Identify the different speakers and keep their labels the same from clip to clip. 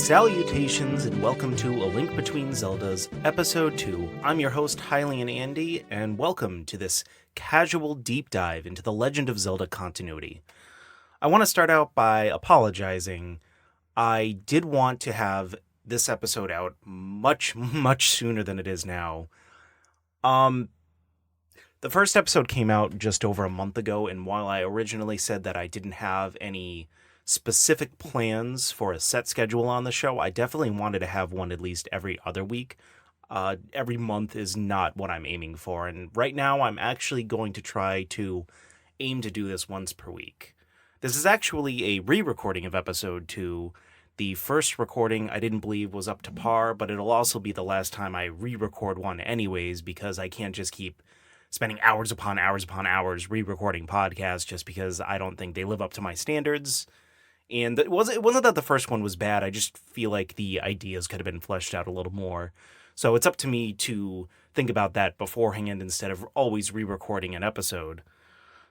Speaker 1: Salutations and welcome to A Link Between Zeldas, Episode 2. I'm your host, Hylian Andy, and welcome to this casual deep dive into the Legend of Zelda continuity. I want to start out by apologizing. I did want to have this episode out much sooner than it is now. The first episode came out just over a month ago, and while I originally said that I didn't have any specific plans for a set schedule on the show, I definitely wanted to have one at least every other week. Every month is not what I'm aiming for, and right now I'm actually going to try to aim to do this once per week. This is actually a re-recording of episode 2. The first recording I didn't believe was up to par, but it'll also be the last time I re-record one anyways, because I can't just keep spending hours upon hours re-recording podcasts just because I don't think they live up to my standards. And it wasn't that the first one was bad, I just feel like the ideas could have been fleshed out a little more. So it's up to me to think about that beforehand instead of always re-recording an episode.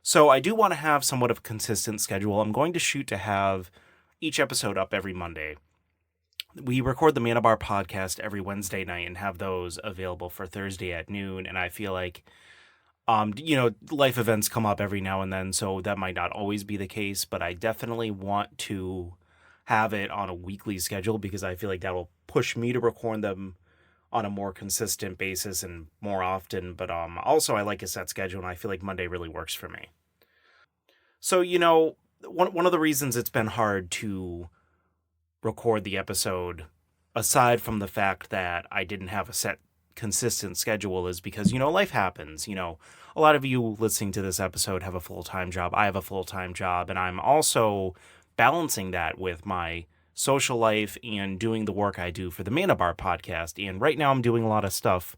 Speaker 1: So I do want to have somewhat of a consistent schedule. I'm going to shoot to have each episode up every Monday. We record the Mana Bar podcast every Wednesday night and have those available for Thursday at noon, and I feel like life events come up every now and then, so that might not always be the case, but I definitely want to have it on a weekly schedule because I feel like that will push me to record them on a more consistent basis and more often. But also I like a set schedule, and I feel like Monday really works for me. So, one of the reasons it's been hard to record the episode, aside from the fact that I didn't have a set consistent schedule, is because, life happens. A lot of you listening to this episode have a full-time job. I have a full-time job, and I'm also balancing that with my social life and doing the work I do for the Mana Bar podcast. And right now I'm doing a lot of stuff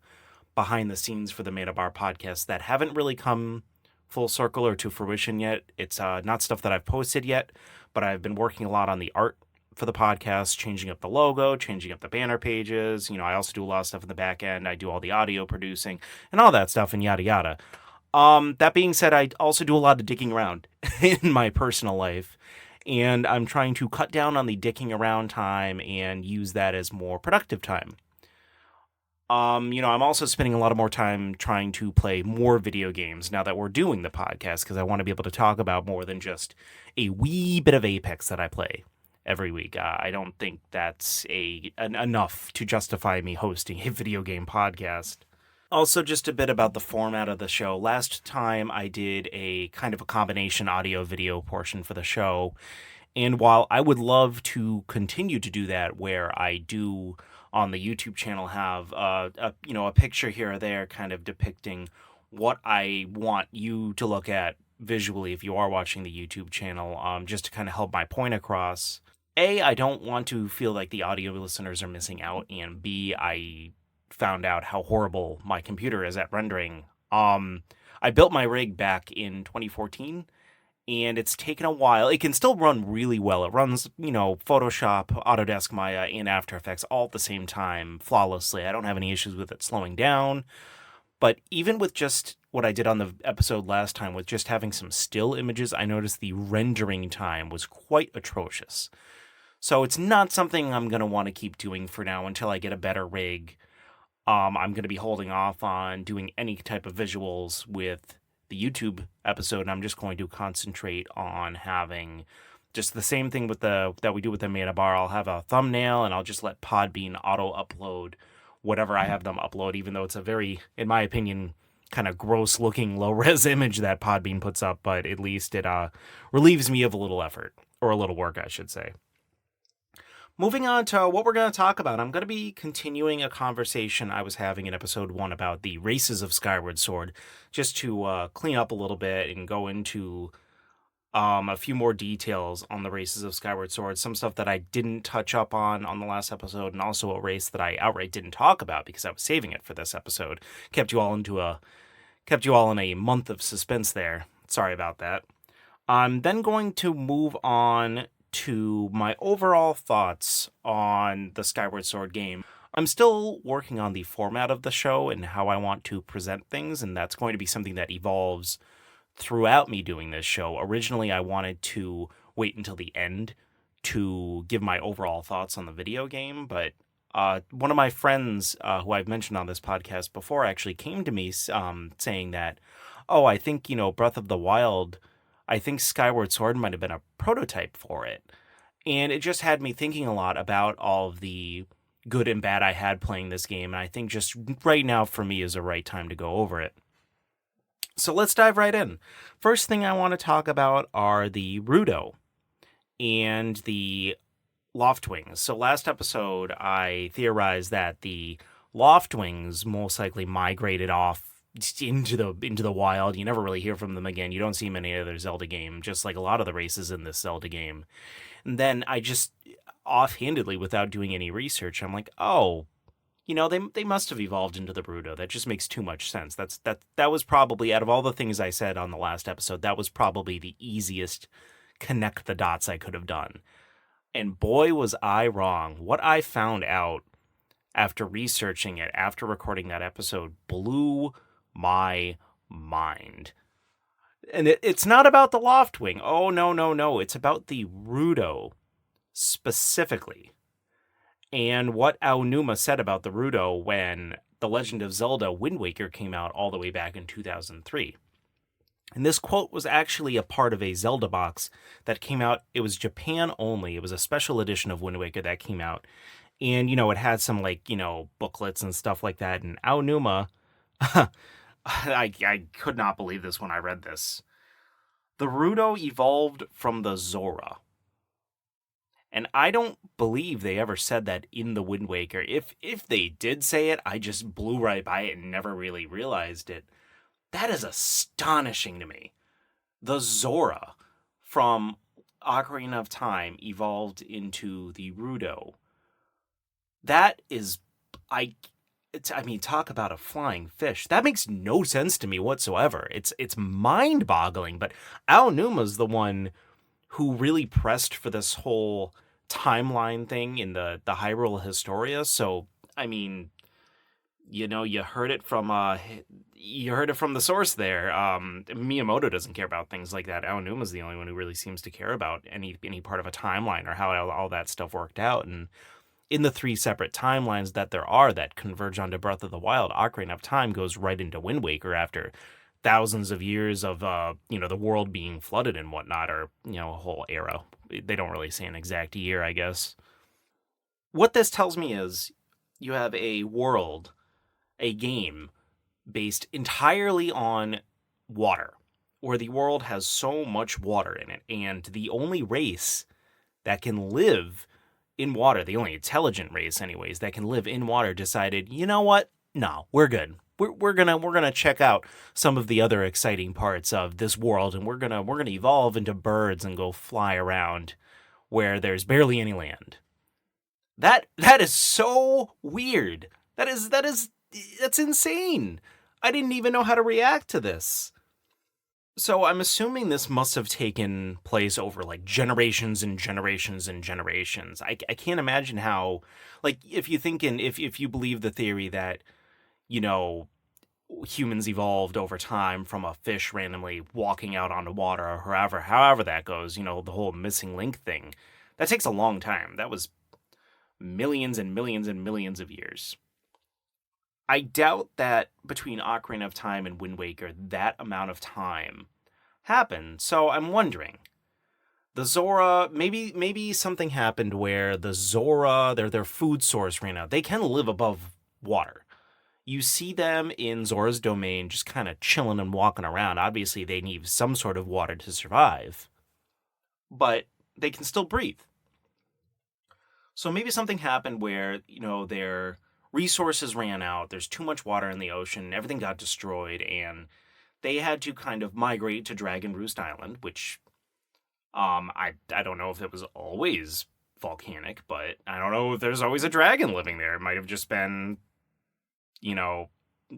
Speaker 1: behind the scenes for the Mana Bar podcast that haven't really come full circle or to fruition yet. It's not stuff that I've posted yet, but I've been working a lot on the art for the podcast, changing up the logo, changing up the banner pages. I also do a lot of stuff in the back end. I do all the audio producing and all that stuff and yada yada. That being said, I also do a lot of dicking around in my personal life, and I'm trying to cut down on the dicking around time and use that as more productive time. I'm also spending a lot of more time trying to play more video games now that we're doing the podcast, because I want to be able to talk about more than just a wee bit of Apex that I play every week. I don't think that's enough to justify me hosting a video game podcast. Also, just a bit about the format of the show. Last time I did a kind of a combination audio-video portion for the show, and while I would love to continue to do that, where I do on the YouTube channel have a picture here or there kind of depicting what I want you to look at visually if you are watching the YouTube channel, just to kind of help my point across. A, I don't want to feel like the audio listeners are missing out, and B, I found out how horrible my computer is at rendering. I built my rig back in 2014, and it's taken a while. It can still run really well. It runs, Photoshop, Autodesk Maya, and After Effects all at the same time flawlessly. I don't have any issues with it slowing down. But even with just what I did on the episode last time, with just having some still images, I noticed the rendering time was quite atrocious. So it's not something I'm going to want to keep doing for now until I get a better rig. I'm going to be holding off on doing any type of visuals with the YouTube episode, and I'm just going to concentrate on having just the same thing that we do with the Mana Bar. I'll have a thumbnail, and I'll just let Podbean auto-upload whatever I have them upload, even though it's a very, in my opinion, kind of gross-looking low-res image that Podbean puts up, but at least it relieves me of a little effort, or a little work, I should say. Moving on to what we're going to talk about, I'm going to be continuing a conversation I was having in episode 1 about the races of Skyward Sword, just to clean up a little bit and go into a few more details on the races of Skyward Sword, some stuff that I didn't touch up on the last episode, and also a race that I outright didn't talk about because I was saving it for this episode. Kept you all in a month of suspense there. Sorry about that. I'm then going to move on to my overall thoughts on the Skyward Sword game. I'm still working on the format of the show and how I want to present things, and that's going to be something that evolves throughout me doing this show. Originally, I wanted to wait until the end to give my overall thoughts on the video game, but one of my friends who I've mentioned on this podcast before actually came to me saying that, oh, I think, Breath of the Wild, I think Skyward Sword might have been a prototype for it. And it just had me thinking a lot about all of the good and bad I had playing this game, and I think just right now for me is the right time to go over it. So let's dive right in. First thing I want to talk about are the Ruto and the Loftwings. So last episode, I theorized that the Loftwings most likely migrated off into the wild. You never really hear from them again. You don't see them in any other Zelda game, just like a lot of the races in this Zelda game. And then I just offhandedly, without doing any research, I'm like, oh, they must have evolved into the Ruto. That just makes too much sense. That was probably, out of all the things I said on the last episode, that was probably the easiest connect the dots I could have done. And boy, was I wrong. What I found out after researching it, after recording that episode, blew my mind. And it's not about the Loftwing. Oh, no. It's about the Ruto specifically. And what Aonuma said about the Ruto when The Legend of Zelda Wind Waker came out all the way back in 2003. And this quote was actually a part of a Zelda box that came out. It was Japan only. It was a special edition of Wind Waker that came out. And, it had some, booklets and stuff like that. And Aonuma, I could not believe this when I read this. The Ruto evolved from the Zora. And I don't believe they ever said that in the Wind Waker. If they did say it, I just blew right by it and never really realized it. That is astonishing to me. The Zora from Ocarina of Time evolved into the Ruto. That is, talk about a flying fish. That makes no sense to me whatsoever. It's mind-boggling, but Aonuma's the one who really pressed for this whole timeline thing in the Hyrule Historia. So, you heard it from the source there. Miyamoto doesn't care about things like that. Aonuma's the only one who really seems to care about any part of a timeline or how all that stuff worked out. And in the 3 separate timelines that there are that converge onto Breath of the Wild, Ocarina of Time goes right into Wind Waker after thousands of years of the world being flooded and whatnot, or a whole era. They don't really say an exact year, I guess. What this tells me is you have a world, a game based entirely on water, where the world has so much water in it, and the only race that can live in water, the only intelligent race anyways that can live in water, decided, you know what? No, we're good. We're gonna check out some of the other exciting parts of this world, and we're gonna evolve into birds and go fly around where there's barely any land. That is so weird. That's insane. I didn't even know how to react to this. So I'm assuming this must have taken place over generations and generations and generations. I can't imagine how, if you believe the theory that humans evolved over time from a fish randomly walking out onto water, or however that goes, the whole missing link thing, that takes a long time. That was millions and millions and millions of years. I doubt that between Ocarina of Time and Wind Waker, that amount of time happened. So I'm wondering, the Zora, maybe something happened where the Zora, their food source ran out. They can live above water. You see them in Zora's domain just kind of chilling and walking around. Obviously, they need some sort of water to survive, but they can still breathe. So maybe something happened where, their resources ran out, there's too much water in the ocean, everything got destroyed, and they had to kind of migrate to Dragon Roost Island, which, I don't know if it was always volcanic, but I don't know if there's always a dragon living there. It might have just been,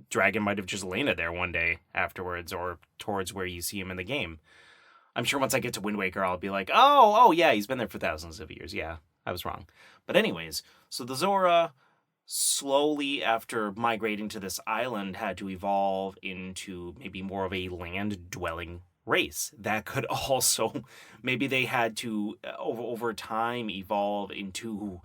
Speaker 1: dragon might have just landed there one day afterwards, or towards where you see him in the game. I'm sure once I get to Wind Waker, I'll be like, oh yeah, he's been there for thousands of years. Yeah, I was wrong. But anyways, so the Zora, slowly after migrating to this island, had to evolve into maybe more of a land-dwelling race that could also, maybe they had to over time evolve into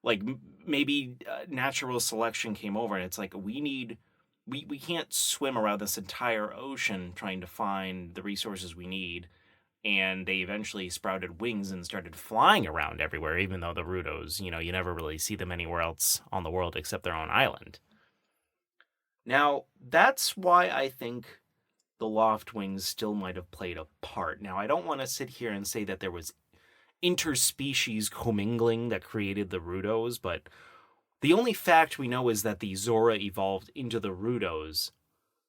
Speaker 1: like maybe natural selection came over and it's like we can't swim around this entire ocean trying to find the resources we need, and they eventually sprouted wings and started flying around everywhere, even though the Rutos, you never really see them anywhere else on the world except their own island. Now, that's why I think the Loft Wings still might have played a part. Now, I don't want to sit here and say that there was interspecies commingling that created the Rutos, but the only fact we know is that the Zora evolved into the Rutos.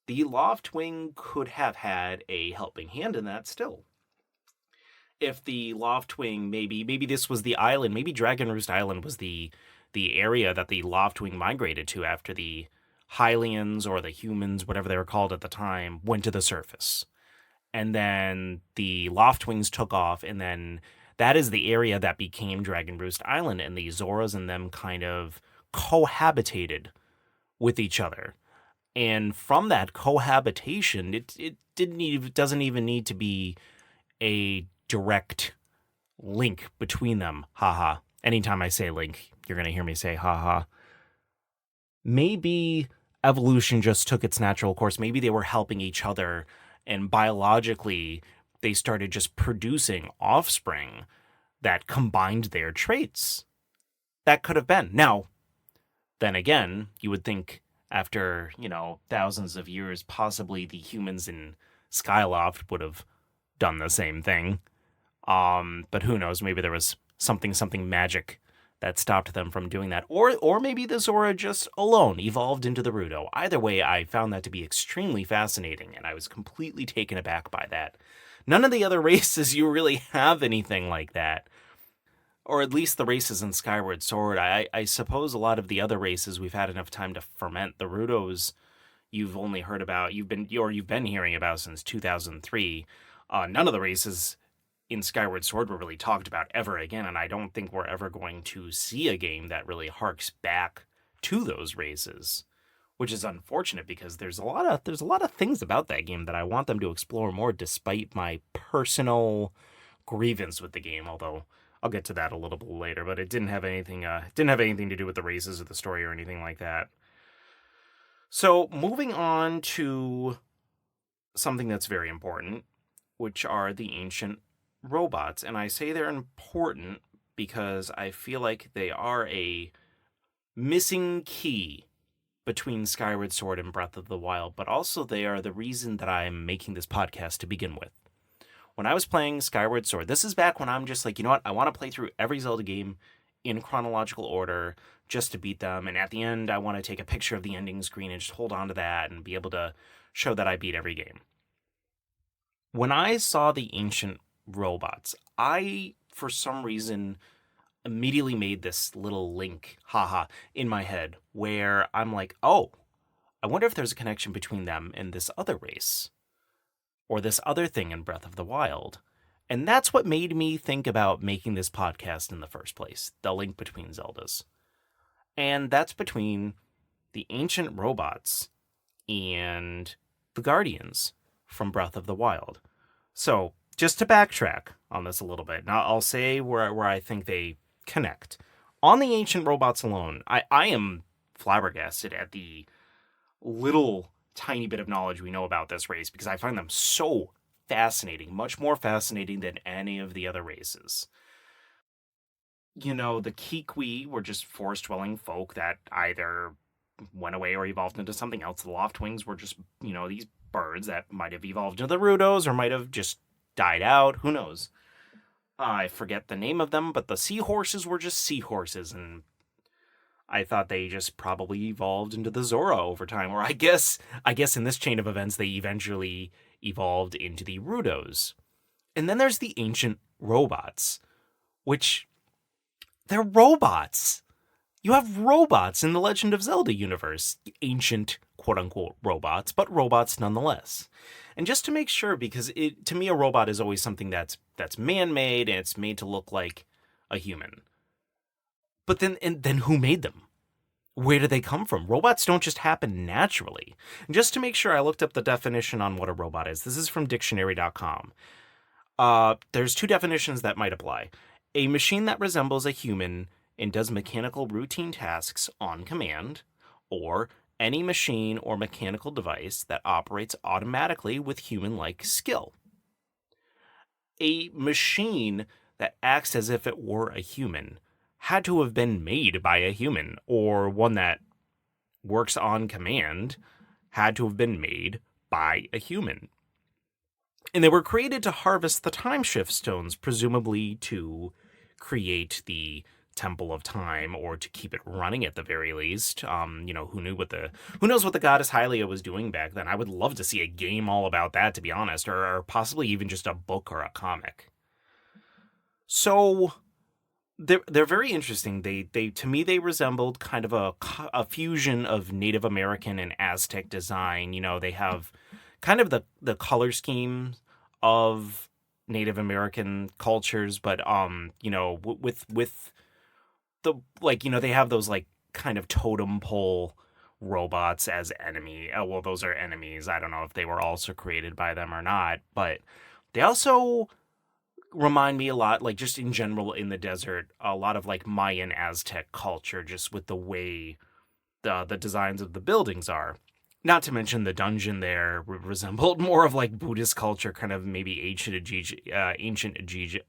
Speaker 1: The Loftwing could have had a helping hand in that still. If the Loftwing, maybe this was the island, maybe Dragon Roost Island was the area that the Loftwing migrated to after the Hylians or the humans, whatever they were called at the time, went to the surface. And then the Loftwings took off, and then that is the area that became Dragon Roost Island, and the Zoras and them kind of cohabitated with each other. And from that cohabitation, it doesn't even need to be a direct link between them. Haha. Anytime I say link, you're going to hear me say haha. Maybe evolution just took its natural course. Maybe they were helping each other, and biologically they started just producing offspring that combined their traits. That could have been. Now, then again, you would think after, thousands of years, possibly the humans in Skyloft would have done the same thing. But who knows? Maybe there was something magic that stopped them from doing that. Or maybe the Zora just alone evolved into the Ruto. Either way, I found that to be extremely fascinating, and I was completely taken aback by that. None of the other races you really have anything like that. Or at least the races in Skyward Sword. I suppose a lot of the other races we've had enough time to ferment. The Rutos you've only heard about, you've been hearing about since 2003. None of the races in Skyward Sword were really talked about ever again, and I don't think we're ever going to see a game that really harks back to those races, which is unfortunate because there's a lot of things about that game that I want them to explore more, despite my personal grievance with the game. Although I'll get to that a little bit later, but it didn't have anything to do with the races or the story or anything like that. So moving on to something that's very important, which are the ancient robots. And I say they're important because I feel like they are a missing key between Skyward Sword and Breath of the Wild, but also they are the reason that I'm making this podcast to begin with. When I was playing Skyward Sword, this is back when I'm just like, you know what, I want to play through every Zelda game in chronological order just to beat them, and at the end I want to take a picture of the ending screen and just hold on to that and be able to show that I beat every game. When I saw the ancient robots, I, for some reason, immediately made this little link, in my head, where I'm like, oh, I wonder if there's a connection between them and this other race, or this other thing in Breath of the Wild. And that's what made me think about making this podcast in the first place, the link between Zeldas. And that's between the ancient robots and the Guardians from Breath of the Wild. So, just to backtrack on this a little bit, now I'll say where I think they connect. On the ancient robots alone, I am flabbergasted at the little tiny bit of knowledge we know about this race, because I find them so fascinating, much more fascinating than any of the other races. The Kikwi were just forest-dwelling folk that either went away or evolved into something else. The Loftwings were just, these birds that might have evolved into the Rutos or might have just died out. Who knows? I forget the name of them, but the seahorses were just seahorses, and I thought they just probably evolved into the Zora over time, or I guess in this chain of events they eventually evolved into the Rutos. And then there's the ancient robots, which they're robots. You have robots in the Legend of Zelda universe, ancient quote-unquote robots, but robots nonetheless. And just to make sure, because to me a robot is always something that's man-made and it's made to look like a human. But then who made them? where do they come from? Robots don't just happen naturally. And just to make sure, I looked up the definition on what a robot is. This is from dictionary.com. There's two definitions that might apply. A machine that resembles a human and does mechanical routine tasks on command, or any machine or mechanical device that operates automatically with human-like skill. A machine that acts as if it were a human had to have been made by a human, or one that works on command had to have been made by a human. And they were created to harvest the time shift stones, presumably to create the Temple of Time, or to keep it running at the very least. Who knows what the goddess Hylia was doing back then? I would love to see a game all about that, to be honest, or possibly even just a book or a comic. So they're very interesting. They to me, they resembled kind of a fusion of Native American and Aztec design. They have kind of the color scheme of Native American cultures, but with the they have those kind of totem pole robots as enemy. Well, those are enemies. I don't know if they were also created by them or not, but they also remind me a lot, just in general in the desert, a lot of Mayan Aztec culture, just with the way the designs of the buildings are. Not to mention the dungeon there resembled more of Buddhist culture, kind of maybe ancient Egypt.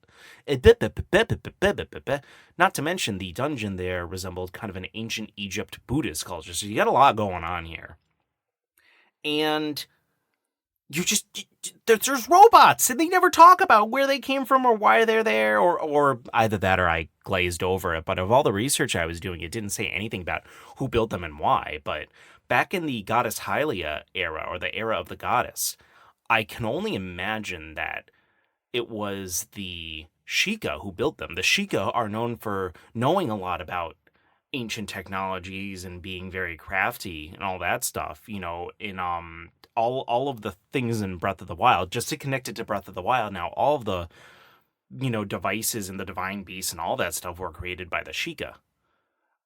Speaker 1: Not to mention the dungeon there resembled kind of an ancient Egypt Buddhist culture. So you got a lot going on here. And there's robots, and they never talk about where they came from or why they're there, or either that or I glazed over it. But of all the research I was doing, it didn't say anything about who built them and why. But back in the goddess Hylia era, or the era of the goddess, I can only imagine that it was the Sheikah who built them. The Sheikah are known for knowing a lot about ancient technologies and being very crafty and all that stuff, in all of the things in Breath of the Wild. Just to connect it to Breath of the Wild now, all of the devices and the divine beasts and all that stuff were created by the Sheikah.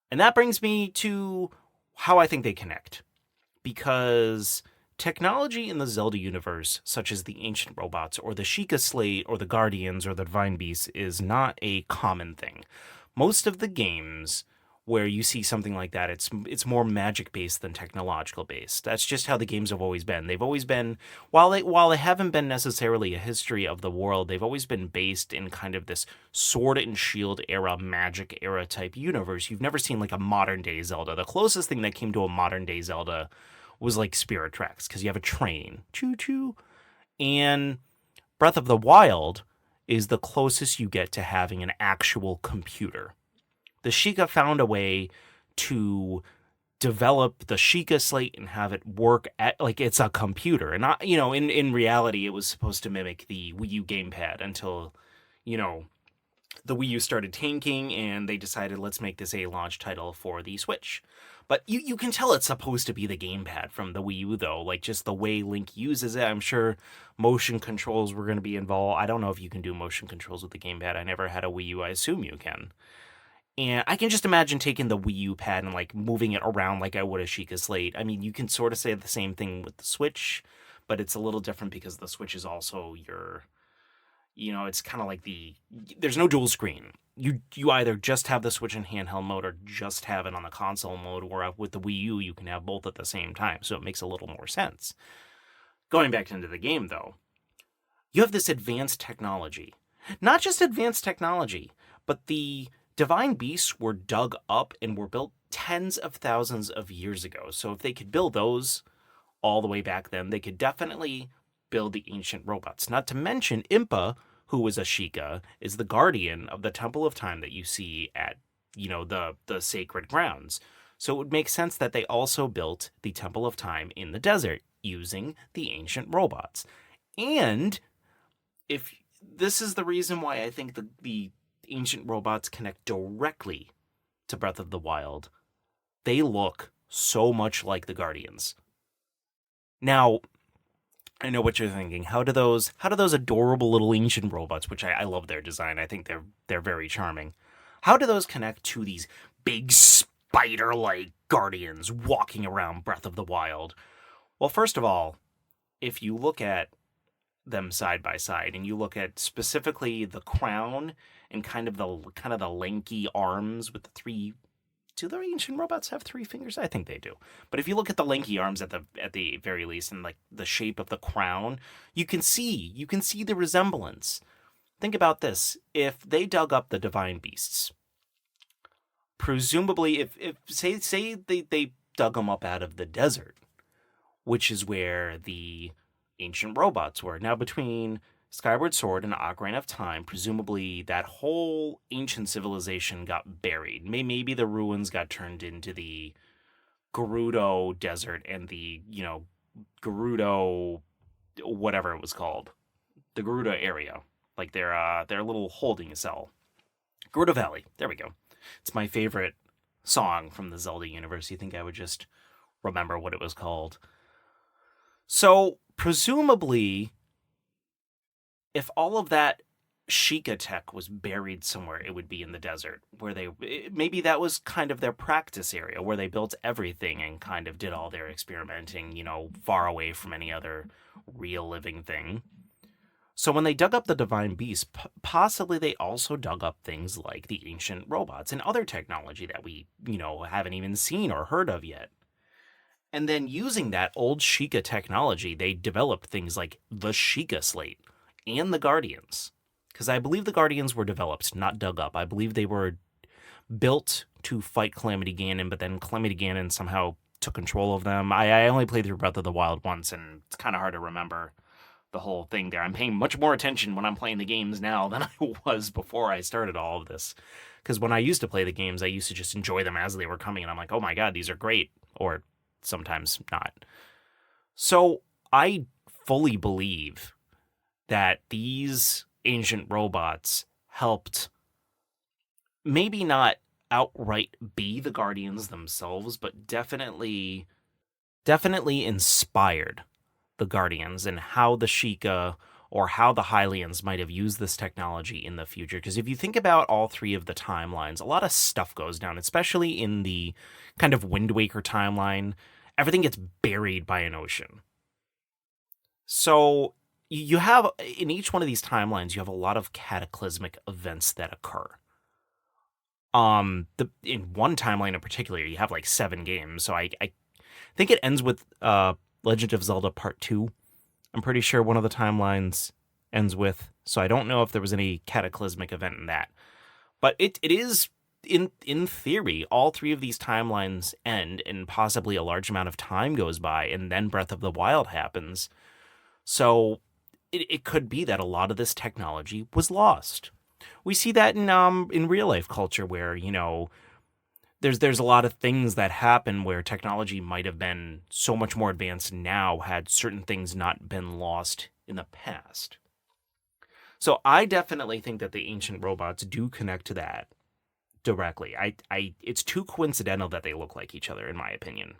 Speaker 1: And that brings me to how I think they connect, because technology in the Zelda universe, such as the ancient robots or the Sheikah Slate or the Guardians or the divine beasts, is not a common thing. Most of the games where you see something like that, it's more magic-based than technological-based. That's just how the games have always been. They've always been, while they haven't been necessarily a history of the world, they've always been based in kind of this sword and shield era, magic era type universe. You've never seen a modern-day Zelda. The closest thing that came to a modern-day Zelda was Spirit Tracks, because you have a train. Choo-choo. And Breath of the Wild is the closest you get to having an actual computer. The Sheikah found a way to develop the Sheikah Slate and have it work at it's a computer. And in reality, it was supposed to mimic the Wii U gamepad until, the Wii U started tanking and they decided, let's make this a launch title for the Switch. But you can tell it's supposed to be the gamepad from the Wii U, though. Just the way Link uses it. I'm sure motion controls were going to be involved. I don't know if you can do motion controls with the gamepad. I never had a Wii U. I assume you can. And I can just imagine taking the Wii U pad and moving it around like I would a Sheikah Slate. I mean, you can sort of say the same thing with the Switch, but it's a little different because the Switch is also it's kind of there's no dual screen. You either just have the Switch in handheld mode or just have it on the console mode, or with the Wii U, you can have both at the same time. So it makes a little more sense. Going back into the game, though, you have this advanced technology. Not just advanced technology, but the divine beasts were dug up and were built tens of thousands of years ago. So if they could build those all the way back then, they could definitely build the ancient robots. Not to mention Impa, who was a Sheikah, is the guardian of the Temple of Time that you see at, the sacred grounds. So it would make sense that they also built the Temple of Time in the desert using the ancient robots. And if this is the reason why I think the ancient robots connect directly to Breath of the Wild, they look so much like the Guardians. Now, I know what you're thinking. How do those adorable little ancient robots, which I love their design, I think they're very charming. How do those connect to these big spider-like guardians walking around Breath of the Wild. Well, first of all, if you look at them side by side and you look at specifically the crown and kind of the lanky arms with the three. Do the ancient robots have 3 fingers? I think they do. But if you look at the lanky arms at the very least and like the shape of the crown, you can see the resemblance. Think about this. If they dug up the divine beasts, presumably if say they dug them up out of the desert, which is where the ancient robots were. Now between Skyward Sword and Ocarina of Time, presumably that whole ancient civilization got buried. Maybe the ruins got turned into the Gerudo Desert and the, Gerudo, whatever it was called. The Gerudo area. Like their little holding cell. Gerudo Valley. There we go. It's my favorite song from the Zelda universe. You think I would just remember what it was called? So, presumably, if all of that Sheikah tech was buried somewhere, it would be in the desert, where maybe that was kind of their practice area, where they built everything and kind of did all their experimenting, far away from any other real living thing. So when they dug up the divine beast, possibly they also dug up things like the ancient robots and other technology that we, haven't even seen or heard of yet. And then using that old Sheikah technology, they developed things like the Sheikah Slate and the Guardians. Because I believe the Guardians were developed, not dug up. I believe they were built to fight Calamity Ganon, but then Calamity Ganon somehow took control of them. I only played through Breath of the Wild once, and it's kind of hard to remember the whole thing there. I'm paying much more attention when I'm playing the games now than I was before I started all of this. Because when I used to play the games, I used to just enjoy them as they were coming, and I'm like, oh my god, these are great. Or sometimes not. So I fully believe that these ancient robots helped maybe not outright be the Guardians themselves, but definitely inspired the Guardians and how the Sheikah or how the Hylians might have used this technology in the future. Because if you think about all 3 of the timelines, a lot of stuff goes down, especially in the kind of Wind Waker timeline. Everything gets buried by an ocean. So you have, in each one of these timelines, you have a lot of cataclysmic events that occur. In one timeline in particular, you have like 7 games. So I think it ends with Legend of Zelda Part 2. I'm pretty sure one of the timelines ends with. So I don't know if there was any cataclysmic event in that. But it is, in theory, all 3 of these timelines end and possibly a large amount of time goes by and then Breath of the Wild happens. So it could be that a lot of this technology was lost. We see that in real life culture where, there's a lot of things that happen where technology might have been so much more advanced now had certain things not been lost in the past. So I definitely think that the ancient robots do connect to that directly. It's too coincidental that they look like each other, in my opinion.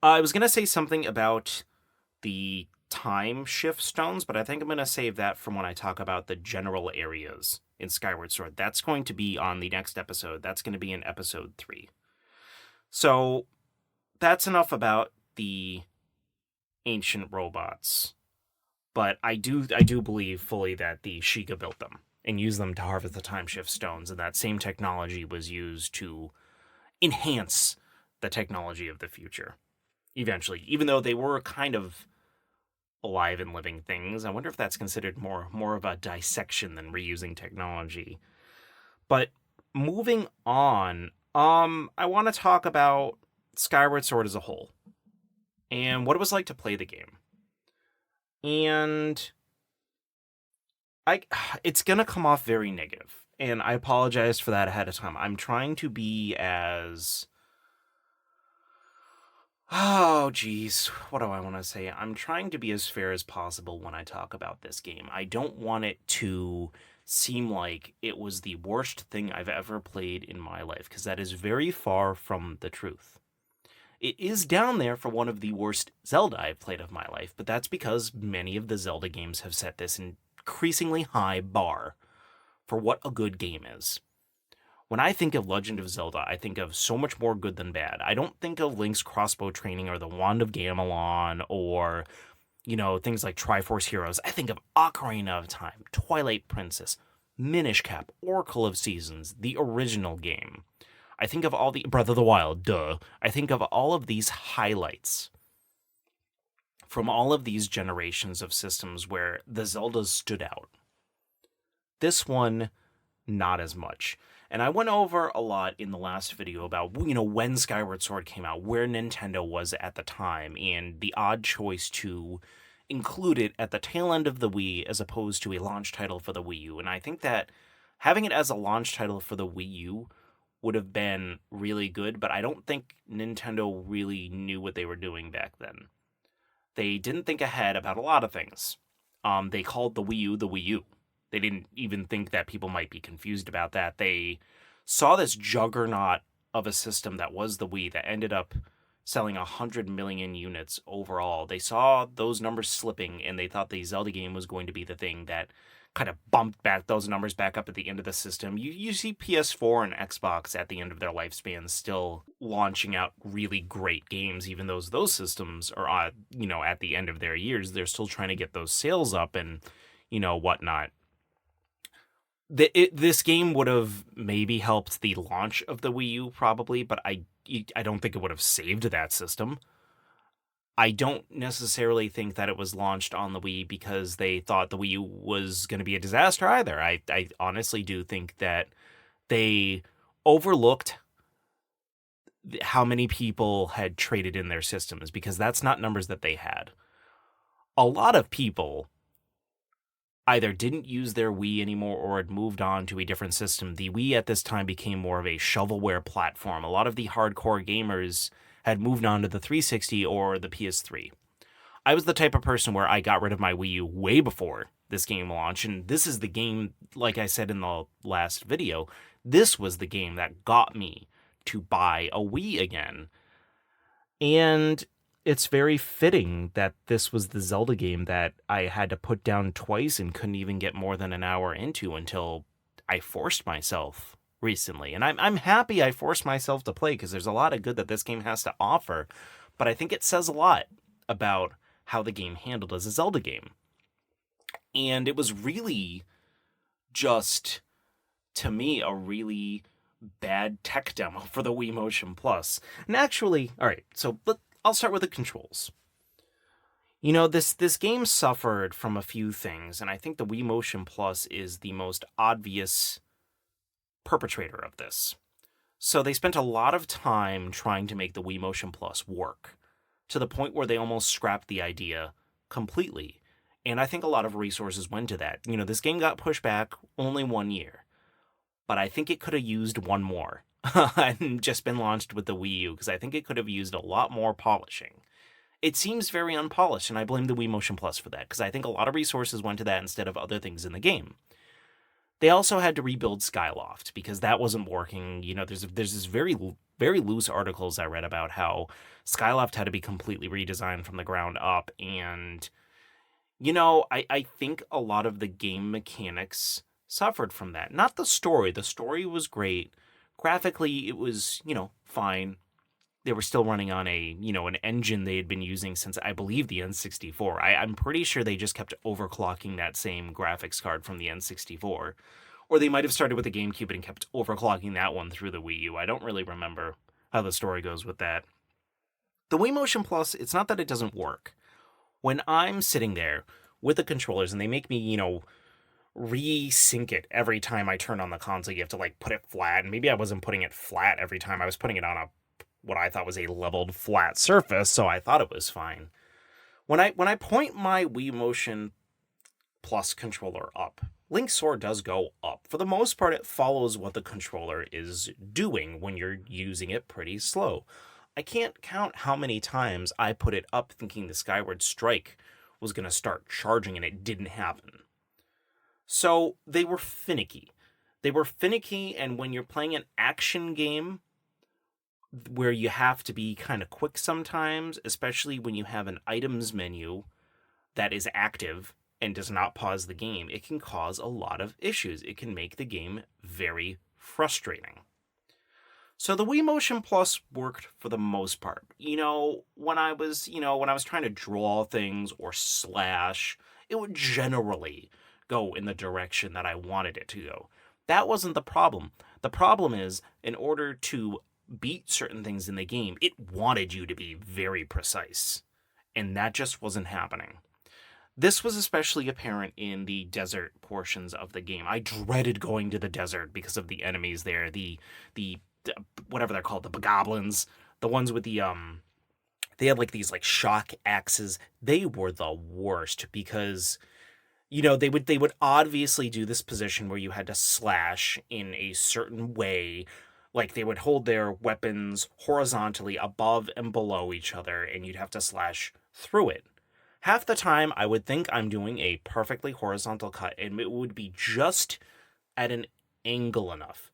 Speaker 1: I was going to say something about the time shift stones, but I think I'm going to save that from when I talk about the general areas in Skyward Sword. That's going to be on the next episode. That's going to be in episode 3. So that's enough about the ancient robots. But I do believe fully that the Sheikah built them and used them to harvest the time shift stones, and that same technology was used to enhance the technology of the future. Eventually, even though they were kind of alive and living things, I wonder if that's considered more of a dissection than reusing technology. But moving on, I want to talk about Skyward Sword as a whole and what it was like to play the game. And it's gonna come off very negative, and I apologize for that ahead of time. I'm trying to be as what do I want to say? I'm trying to be as fair as possible when I talk about this game. I don't want it to seem like it was the worst thing I've ever played in my life, because that is very far from the truth. It is down there for one of the worst Zelda I've played of my life, but that's because many of the Zelda games have set this increasingly high bar for what a good game is. When I think of Legend of Zelda, I think of so much more good than bad. I don't think of Link's crossbow training or the Wand of Gamelon or, things like Triforce Heroes. I think of Ocarina of Time, Twilight Princess, Minish Cap, Oracle of Seasons, the original game. I think of all the Breath of the Wild, duh. I think of all of these highlights from all of these generations of systems where the Zeldas stood out. This one, not as much. And I went over a lot in the last video about, when Skyward Sword came out, where Nintendo was at the time, and the odd choice to include it at the tail end of the Wii as opposed to a launch title for the Wii U. And I think that having it as a launch title for the Wii U would have been really good, but I don't think Nintendo really knew what they were doing back then. They didn't think ahead about a lot of things. They called the Wii U the Wii U. They didn't even think that people might be confused about that. They saw this juggernaut of a system that was the Wii that ended up selling 100 million units overall. They saw those numbers slipping, and they thought the Zelda game was going to be the thing that kind of bumped back those numbers back up at the end of the system. You see PS4 and Xbox at the end of their lifespans still launching out really great games, even though those systems are, at the end of their years. They're still trying to get those sales up and, whatnot. This game would have maybe helped the launch of the Wii U, probably, but I don't think it would have saved that system. I don't necessarily think that it was launched on the Wii because they thought the Wii U was going to be a disaster either. I honestly do think that they overlooked how many people had traded in their systems, because that's not numbers that they had. A lot of people either didn't use their Wii anymore or had moved on to a different system. The Wii at this time became more of a shovelware platform. A lot of the hardcore gamers had moved on to the 360 or the PS3. I was the type of person where I got rid of my Wii U way before this game launched, and this is the game, like I said in the last video, this was the game that got me to buy a Wii again. And it's very fitting that this was the Zelda game that I had to put down twice and couldn't even get more than an hour into until I forced myself recently. And I'm happy I forced myself to play, because there's a lot of good that this game has to offer. But I think it says a lot about how the game handled as a Zelda game. And it was really just, to me, a really bad tech demo for the Wii Motion Plus. And actually, all right, so I'll start with the controls. This game suffered from a few things, and I think the Wii Motion Plus is the most obvious perpetrator of this. So they spent a lot of time trying to make the Wii Motion Plus work, to the point where they almost scrapped the idea completely. And I think a lot of resources went to that. This game got pushed back only 1 year, but I think it could have used one more and just been launched with the Wii U, because I think it could have used a lot more polishing. It seems very unpolished, and I blame the Wii Motion Plus for that, because I think a lot of resources went to that instead of other things in the game. They also had to rebuild Skyloft, because that wasn't working. There's this very, very loose articles I read about how Skyloft had to be completely redesigned from the ground up, and, I think a lot of the game mechanics suffered from that. Not the story. The story was great. Graphically, it was, fine. They were still running on an engine they had been using since, I believe, the N64. I'm pretty sure they just kept overclocking that same graphics card from the N64. Or they might have started with the GameCube and kept overclocking that one through the Wii U. I don't really remember how the story goes with that. The Wii Motion Plus, it's not that it doesn't work. When I'm sitting there with the controllers and they make me, re-sync it every time I turn on the console, you have to put it flat, and maybe I wasn't putting it flat every time. I was putting it on what I thought was a leveled flat surface, so I thought it was fine. When I point my Wii Motion Plus controller up, Link's sword does go up. For the most part, it follows what the controller is doing when you're using it pretty slow. I can't count how many times I put it up thinking the Skyward Strike was going to start charging, and it didn't happen. So they were finicky. And when you're playing an action game where you have to be kind of quick sometimes, especially when you have an items menu that is active and does not pause the game, it can cause a lot of issues. It can make the game very frustrating. So the Wii Motion Plus worked for the most part. When I was trying to draw things or slash, it would generally go in the direction that I wanted it to go. That wasn't the problem. The problem is, in order to beat certain things in the game, it wanted you to be very precise. And that just wasn't happening. This was especially apparent in the desert portions of the game. I dreaded going to the desert because of the enemies there, the whatever they're called, the goblins, the ones with the they had like these like shock axes. They were the worst because they would obviously do this position where you had to slash in a certain way. Like they would hold their weapons horizontally above and below each other, and you'd have to slash through it. Half the time, I would think I'm doing a perfectly horizontal cut, and it would be just at an angle enough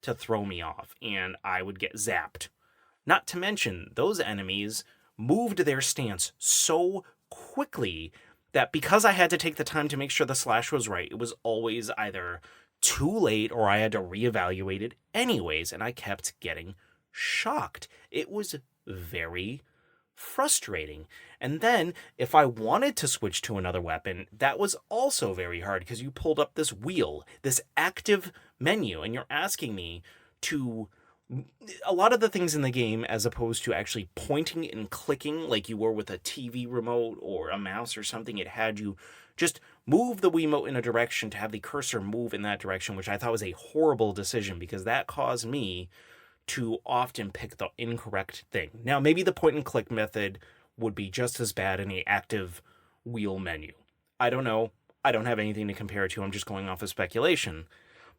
Speaker 1: to throw me off, and I would get zapped. Not to mention, those enemies moved their stance so quickly that because I had to take the time to make sure the slash was right, it was always either too late or I had to reevaluate it anyways, and I kept getting shocked. It was very frustrating. And then, if I wanted to switch to another weapon, that was also very hard because you pulled up this wheel, this active menu, and you're asking me to... A lot of the things in the game, as opposed to actually pointing and clicking like you were with a TV remote or a mouse or something, it had you just move the Wiimote in a direction to have the cursor move in that direction, which I thought was a horrible decision because that caused me to often pick the incorrect thing. Now, maybe the point and click method would be just as bad in the active wheel menu. I don't know. I don't have anything to compare it to. I'm just going off of speculation.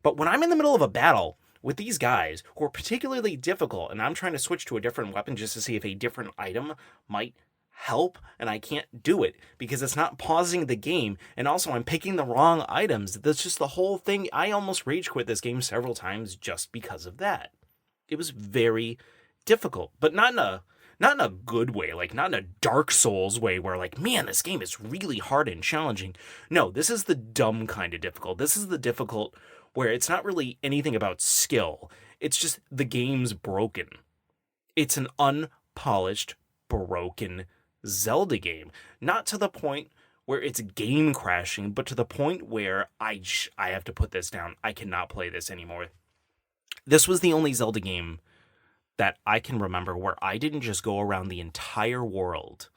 Speaker 1: But when I'm in the middle of a battle with these guys who are particularly difficult and I'm trying to switch to a different weapon just to see if a different item might help, and I can't do it because it's not pausing the game, and also I'm picking the wrong items. That's just the whole thing. I almost rage quit this game several times just because of that. It was very difficult, but not in a good way, like not in a Dark Souls way where like, man, this game is really hard and challenging. No, this is the dumb kind of difficult. This is the difficult where it's not really anything about skill. It's just the game's broken. It's an unpolished, broken Zelda game. Not to the point where it's game crashing, but to the point where I have to put this down. I cannot play this anymore. This was the only Zelda game that I can remember where I didn't just go around the entire world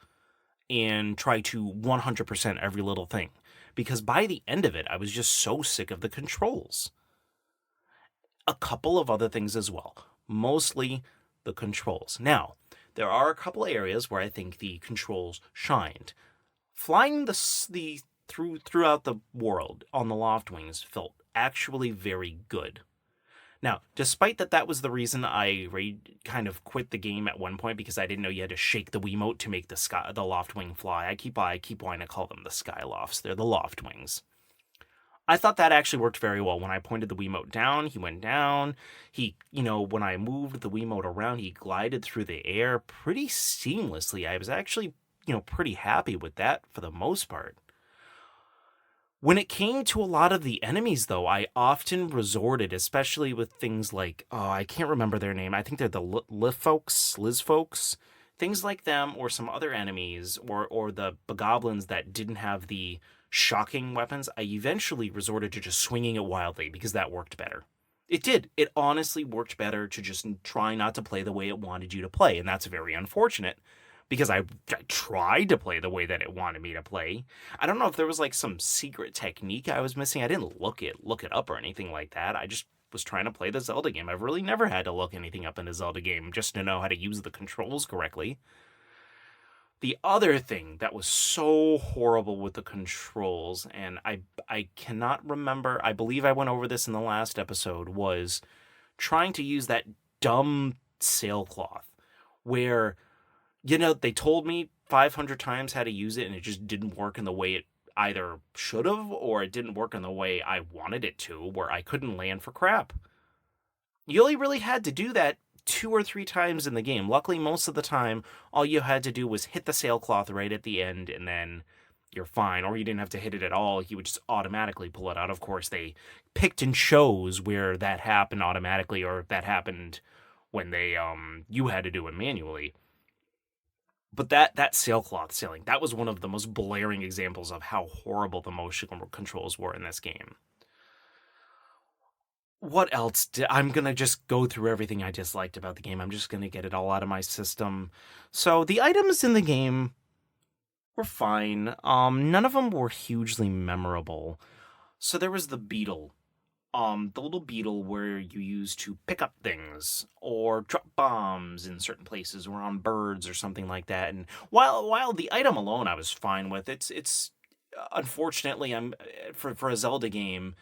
Speaker 1: and try to 100% every little thing. Because by the end of it, I was just so sick of the controls. A couple of other things as well. Mostly the controls. Now, there are a couple areas where I think the controls shined. Flying throughout the world on the Loft Wings felt actually very good. Now, despite that was the reason I kind of quit the game at one point because I didn't know you had to shake the Wiimote to make the Loft Wing fly. I keep wanting to call them the Sky Lofts. They're the Loft Wings. I thought that actually worked very well. When I pointed the Wiimote down, he went down. When I moved the Wiimote around, he glided through the air pretty seamlessly. I was actually, pretty happy with that for the most part. When it came to a lot of the enemies, though, I often resorted, especially with things like, I can't remember their name. I think they're the Liz folks, things like them, or some other enemies, or the goblins that didn't have the shocking weapons. I eventually resorted to just swinging it wildly because that worked better. It did. It honestly worked better to just try not to play the way it wanted you to play, and that's very unfortunate. Because I tried to play the way that it wanted me to play. I don't know if there was like some secret technique I was missing. I didn't look it up or anything like that. I just was trying to play the Zelda game. I've really never had to look anything up in a Zelda game just to know how to use the controls correctly. The other thing that was so horrible with the controls, and I cannot remember, I believe I went over this in the last episode, was trying to use that dumb sailcloth where... they told me 500 times how to use it, and it just didn't work in the way it either should have, or it didn't work in the way I wanted it to, where I couldn't land for crap. You only really had to do that 2 or 3 times in the game. Luckily, most of the time, all you had to do was hit the sailcloth right at the end, and then, you're fine. Or you didn't have to hit it at all. He would just automatically pull it out. Of course, they picked and chose where that happened automatically or if that happened when they you had to do it manually. But that sailcloth sailing, that was one of the most blaring examples of how horrible the motion controls were in this game. What else? I'm going to just go through everything I disliked about the game. I'm just going to get it all out of my system. So the items in the game were fine. None of them were hugely memorable. So there was the beetle. The little beetle where you use to pick up things or drop bombs in certain places or on birds or something like that. And while the item alone I was fine with, it's unfortunately for a Zelda game,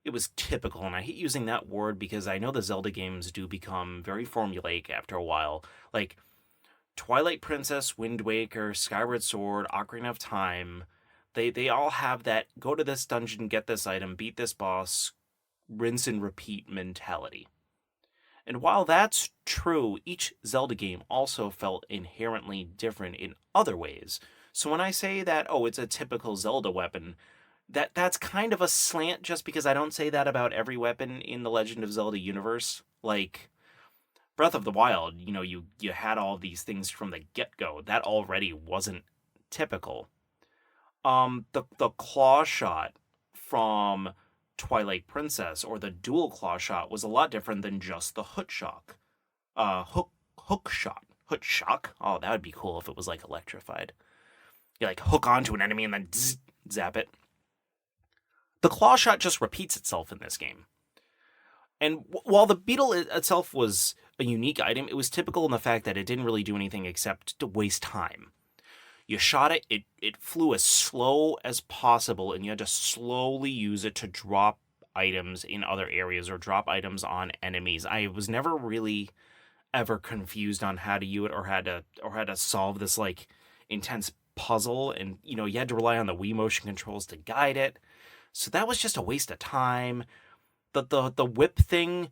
Speaker 1: it was typical, and I hate using that word because I know the Zelda games do become very formulaic after a while. Like Twilight Princess, Wind Waker, Skyward Sword, Ocarina of Time, they all have that go to this dungeon, get this item, beat this boss, rinse and repeat mentality. And while that's true, each Zelda game also felt inherently different in other ways. So when I say that, oh, it's a typical Zelda weapon, that's kind of a slant just because I don't say that about every weapon in the Legend of Zelda universe. Like Breath of the Wild, you had all these things from the get-go. That already wasn't typical. The claw shot from Twilight Princess or the dual claw shot was a lot different than just the hook shock. Hook shot. Hook shock? Oh, that would be cool if it was like electrified. You like hook onto an enemy and then zap it. The claw shot just repeats itself in this game. And while the beetle itself was a unique item, it was typical in the fact that it didn't really do anything except to waste time. You shot it, it flew as slow as possible, and you had to slowly use it to drop items in other areas or drop items on enemies. I was never really ever confused on how to use it or how to solve this like intense puzzle, and you had to rely on the Wii motion controls to guide it. So that was just a waste of time. The whip thing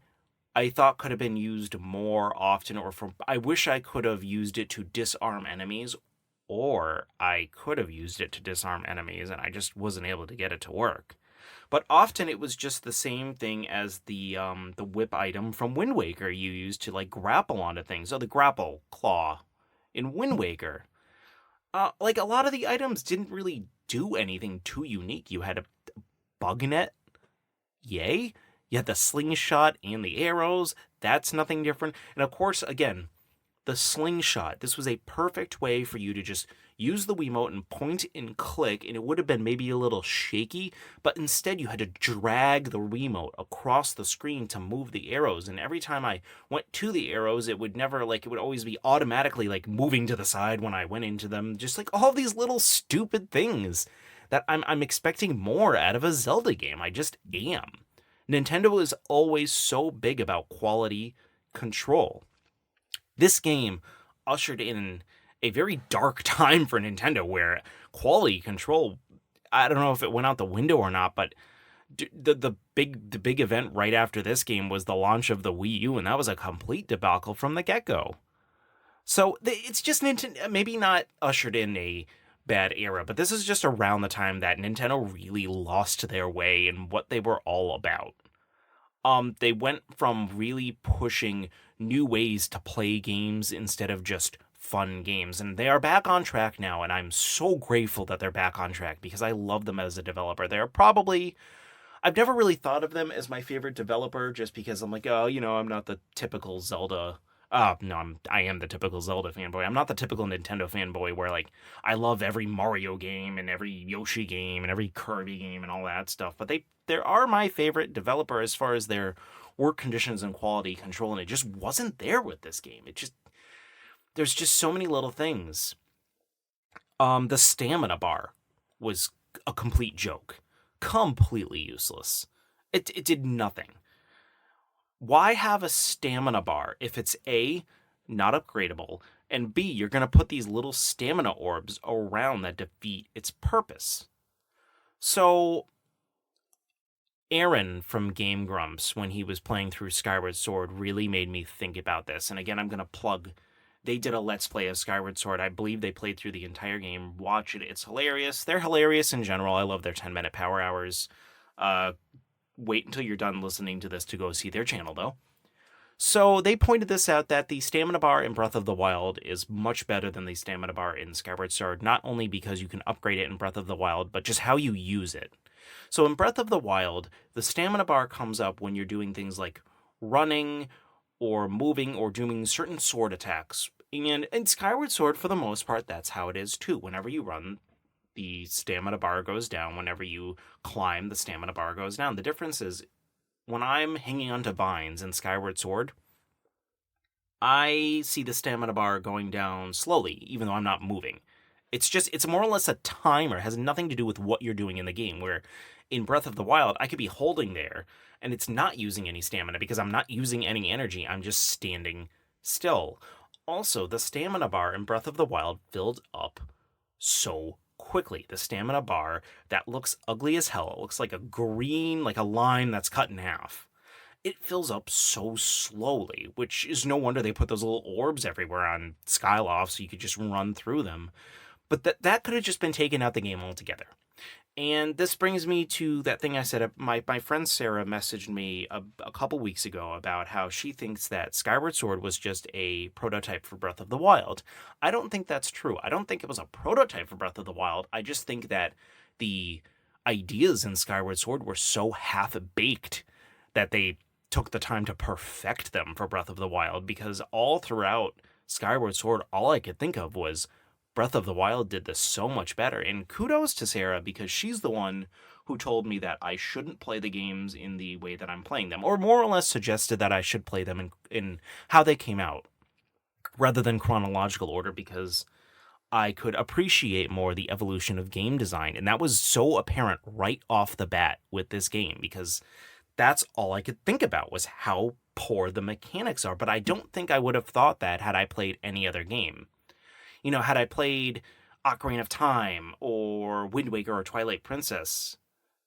Speaker 1: I thought could have been used more often, I wish I could have used it to disarm enemies, or I could have used it to disarm enemies and I just wasn't able to get it to work. But often it was just the same thing as the whip item from Wind Waker you used to like grapple onto things. So the grapple claw in Wind Waker. Like a lot of the items didn't really do anything too unique. You had a bug net, yay. You had the slingshot and the arrows. That's nothing different. And of course, again, the slingshot. This was a perfect way for you to just use the Wiimote and point and click, and it would have been maybe a little shaky, but instead you had to drag the Wiimote across the screen to move the arrows, and every time I went to the arrows, it would always be automatically like moving to the side when I went into them, just like all these little stupid things that I'm expecting more out of a Zelda game. I just am. Nintendo is always so big about quality control. This game ushered in a very dark time for Nintendo where quality control, I don't know if it went out the window or not, but the big event right after this game was the launch of the Wii U, and that was a complete debacle from the get-go. So it's just Nintendo, maybe not ushered in a bad era, but this is just around the time that Nintendo really lost their way in what they were all about. They went from really pushing new ways to play games instead of just fun games, and they are back on track now, and I'm so grateful that they're back on track because I love them as a developer. I've never really thought of them as my favorite developer just because I'm like, oh, I'm not the typical Zelda. No, I am the typical Zelda fanboy. I'm not the typical Nintendo fanboy where, like, I love every Mario game and every Yoshi game and every Kirby game and all that stuff. But they are my favorite developer as far as their work conditions and quality control, and it just wasn't there with this game. There's just so many little things. The stamina bar was a complete joke. Completely useless. It did nothing. Why have a stamina bar if it's A, not upgradable, and B, you're going to put these little stamina orbs around that defeat its purpose? So, Aaron from Game Grumps, when he was playing through Skyward Sword, really made me think about this. And again, I'm going to plug They did a Let's Play of Skyward Sword. I believe they played through the entire game. Watch it. It's hilarious. They're hilarious in general. I love their 10-minute power hours. Wait until you're done listening to this to go see their channel, though. So they pointed this out, that the stamina bar in Breath of the Wild is much better than the stamina bar in Skyward Sword, not only because you can upgrade it in Breath of the Wild, but just how you use it. So in Breath of the Wild, the stamina bar comes up when you're doing things like running or moving or doing certain sword attacks. And in Skyward Sword, for the most part, that's how it is too. Whenever you run, the stamina bar goes down. Whenever you climb, the stamina bar goes down. The difference is, when I'm hanging onto vines in Skyward Sword, I see the stamina bar going down slowly, even though I'm not moving. It's more or less a timer. It has nothing to do with what you're doing in the game, where in Breath of the Wild, I could be holding there, and it's not using any stamina because I'm not using any energy. I'm just standing still. Also, the stamina bar in Breath of the Wild filled up so quickly. The stamina bar that looks ugly as hell. It looks like a green, like a line that's cut in half. It fills up so slowly, which is no wonder they put those little orbs everywhere on Skyloft so you could just run through them. But that could have just been taken out the game altogether. And this brings me to that thing I said. My friend Sarah messaged me a couple weeks ago about how she thinks that Skyward Sword was just a prototype for Breath of the Wild. I don't think that's true. I don't think it was a prototype for Breath of the Wild. I just think that the ideas in Skyward Sword were so half-baked that they took the time to perfect them for Breath of the Wild, because all throughout Skyward Sword, all I could think of was Breath of the Wild did this so much better. And kudos to Sarah, because she's the one who told me that I shouldn't play the games in the way that I'm playing them, or more or less suggested that I should play them in how they came out, rather than chronological order, because I could appreciate more the evolution of game design. And that was so apparent right off the bat with this game, because that's all I could think about was how poor the mechanics are. But I don't think I would have thought that had I played any other game. You know, had I played Ocarina of Time or Wind Waker or Twilight Princess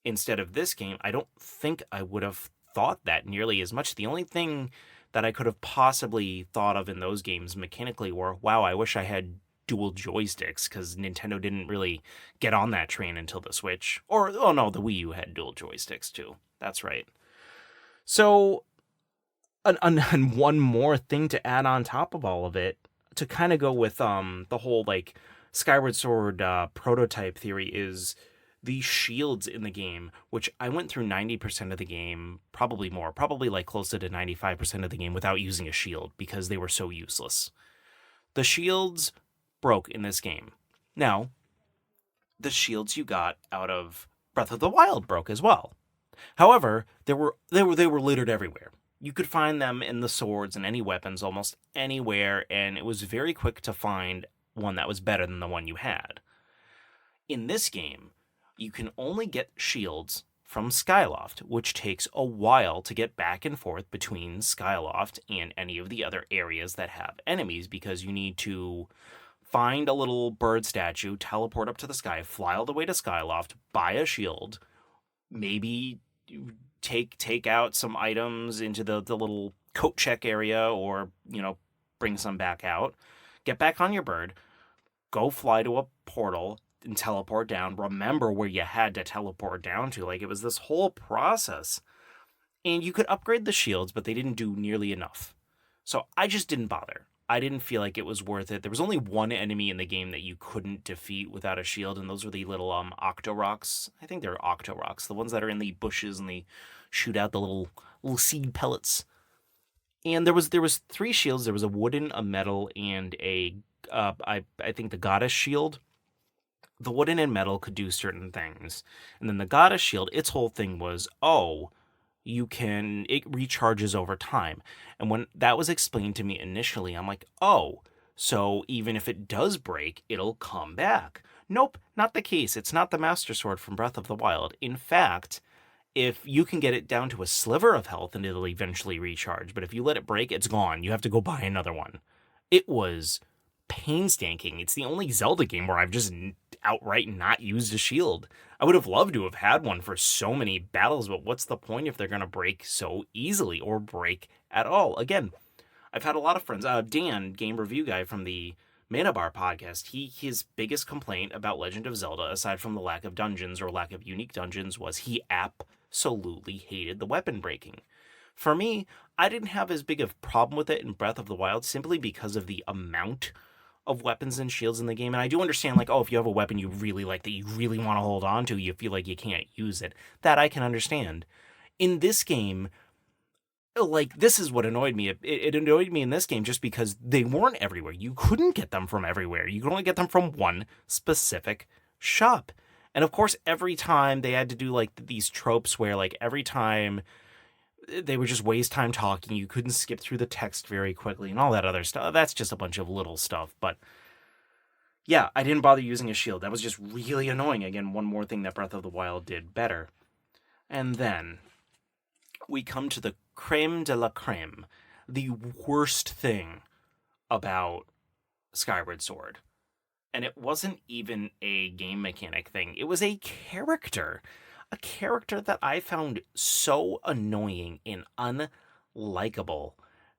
Speaker 1: instead of this game, I don't think I would have thought that nearly as much. The only thing that I could have possibly thought of in those games mechanically were, wow, I wish I had dual joysticks, because Nintendo didn't really get on that train until the Switch. Or, oh no, the Wii U had dual joysticks too. That's right. So, and one more thing to add on top of all of it, to kind of go with the whole like Skyward Sword prototype theory, is the shields in the game, which I went through 90% of the game, probably more, probably like closer to 95% of the game without using a shield because they were so useless. The shields broke in this game. Now, the shields you got out of Breath of the Wild broke as well. However, they were littered everywhere. You could find them in the swords and any weapons almost anywhere, and it was very quick to find one that was better than the one you had. In this game, you can only get shields from Skyloft, which takes a while to get back and forth between Skyloft and any of the other areas that have enemies, because you need to find a little bird statue, teleport up to the sky, fly all the way to Skyloft, buy a shield, maybe take out some items into the little coat check area, or, you know, bring some back out, get back on your bird, go fly to a portal and teleport down, remember where you had to teleport down to. Like, it was this whole process. And you could upgrade the shields, but they didn't do nearly enough. So I just didn't bother. I didn't feel like it was worth it. There was only one enemy in the game that you couldn't defeat without a shield, and those were the little Octoroks. I think they're Octoroks, the ones that are in the bushes and they shoot out the little seed pellets. And there was 3 shields. There was a wooden, a metal, and a I think the goddess shield. The wooden and metal could do certain things, and then the goddess shield, its whole thing was, it recharges over time. And when that was explained to me initially, I'm like, oh, so even if it does break, it'll come back. Nope, not the case. It's not the Master Sword from Breath of the Wild. In fact, if you can get it down to a sliver of health, and it'll eventually recharge. But if you let it break, it's gone. You have to go buy another one. It was painstaking. It's the only Zelda game where I've just outright not used a shield. I would have loved to have had one for so many battles, but what's the point if they're going to break so easily or break at all? Again, I've had a lot of friends. Dan, game review guy from the Mana Bar podcast, his biggest complaint about Legend of Zelda, aside from the lack of dungeons or lack of unique dungeons, was he absolutely hated the weapon breaking. For me, I didn't have as big of a problem with it in Breath of the Wild simply because of the amount of weapons and shields in the game. And I do understand, like, oh, if you have a weapon you really like that you really want to hold on to, you feel like you can't use it. That I can understand. In this game, like, this is what annoyed me. It annoyed me in this game just because they weren't everywhere. You couldn't get them from everywhere. You could only get them from one specific shop. And of course, every time they had to do, like, these tropes where, like, every time they would just waste time talking. You couldn't skip through the text very quickly and all that other stuff. That's just a bunch of little stuff. But yeah, I didn't bother using a shield. That was just really annoying. Again, one more thing that Breath of the Wild did better. And then we come to the creme de la creme, the worst thing about Skyward Sword. And it wasn't even a game mechanic thing. It was a character that I found so annoying and unlikable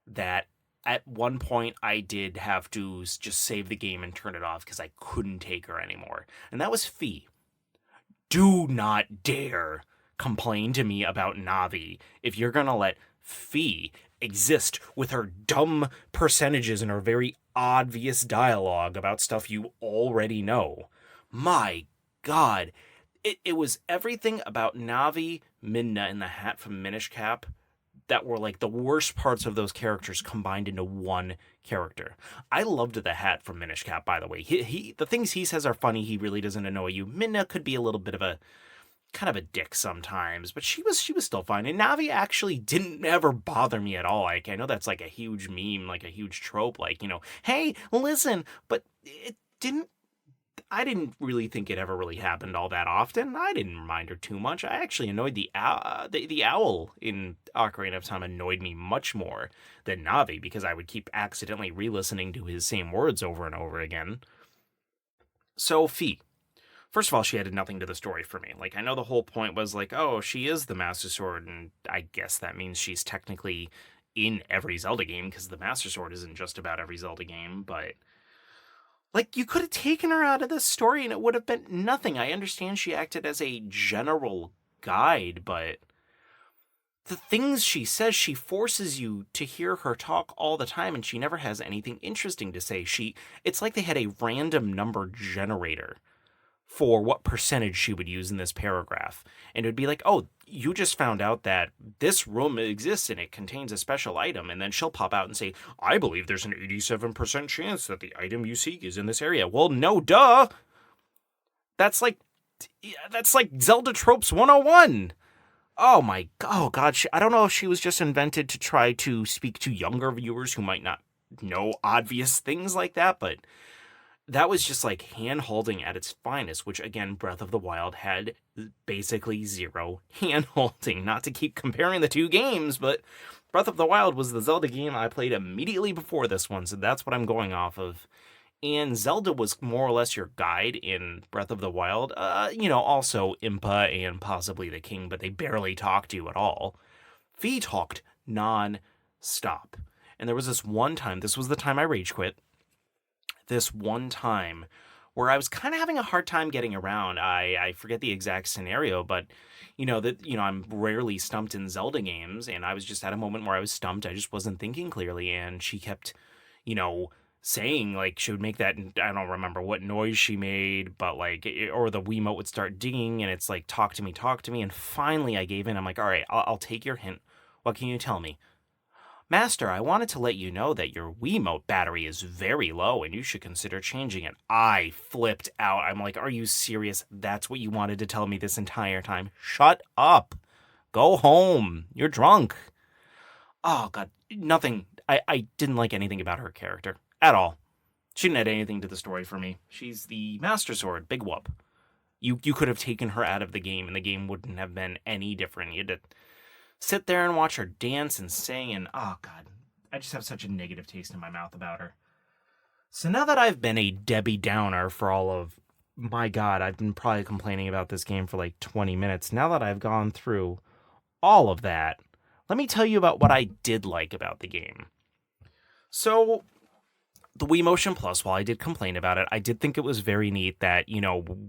Speaker 1: that at one point I did have to just save the game and turn it off because I couldn't take her anymore. And that was Fee. Do not dare complain to me about Navi if you're going to let Fee exist with her dumb percentages and her very obvious dialogue about stuff you already know. My God. It was everything about Navi, Midna, and the hat from Minish Cap that were like the worst parts of those characters combined into one character. I loved the hat from Minish Cap, by the way. The things he says are funny. He really doesn't annoy you. Midna could be a little bit of a kind of a dick sometimes, but she was still fine. And Navi actually didn't ever bother me at all. Like, I know that's like a huge meme, like a huge trope, like, you know, hey, listen, but it didn't. I didn't really think it ever really happened all that often. I didn't mind her too much. I actually annoyed the owl in Ocarina of Time annoyed me much more than Navi because I would keep accidentally re-listening to his same words over and over again. So Fee. First of all, she added nothing to the story for me. Like, I know the whole point was like, oh, she is the Master Sword, and I guess that means she's technically in every Zelda game because the Master Sword isn't just about every Zelda game, but like, you could have taken her out of this story and it would have been nothing. I understand she acted as a general guide, but the things she says, she forces you to hear her talk all the time and she never has anything interesting to say. It's like they had a random number generator for what percentage she would use in this paragraph. And it would be like, oh, you just found out that this room exists and it contains a special item. And then she'll pop out and say, I believe there's an 87% chance that the item you seek is in this area. Well, no, duh. That's like Zelda Tropes 101. Oh God. I don't know if she was just invented to try to speak to younger viewers who might not know obvious things like that, but that was just like hand-holding at its finest, which again, Breath of the Wild had basically zero hand-holding. Not to keep comparing the two games, but Breath of the Wild was the Zelda game I played immediately before this one, so that's what I'm going off of. And Zelda was more or less your guide in Breath of the Wild. Also Impa and possibly the King, but they barely talked to you at all. Fee talked non-stop. And there was this one time, this was the time I rage quit, this one time where I was kind of having a hard time getting around. I forget the exact scenario, but I'm rarely stumped in Zelda games, and I was just at a moment where I was stumped. I just wasn't thinking clearly, and she kept, saying, like, she would make that, I don't remember what noise she made, but like, or the Wiimote would start dinging, and it's like, talk to me, and finally I gave in. I'm like, all right, I'll take your hint. What can you tell me? Master, I wanted to let you know that your Wiimote battery is very low and you should consider changing it. I flipped out. I'm like, are you serious? That's what you wanted to tell me this entire time? Shut up. Go home. You're drunk. Oh, God. Nothing. I didn't like anything about her character. At all. She didn't add anything to the story for me. She's the Master Sword. Big whoop. You could have taken her out of the game and the game wouldn't have been any different. You had to sit there and watch her dance and sing, and oh God, I just have such a negative taste in my mouth about her. So now that I've been a Debbie Downer for all of, my God, I've been probably complaining about this game for like 20 minutes. Now that I've gone through all of that, let me tell you about what I did like about the game. So the Wii Motion Plus, while I did complain about it, I did think it was very neat that,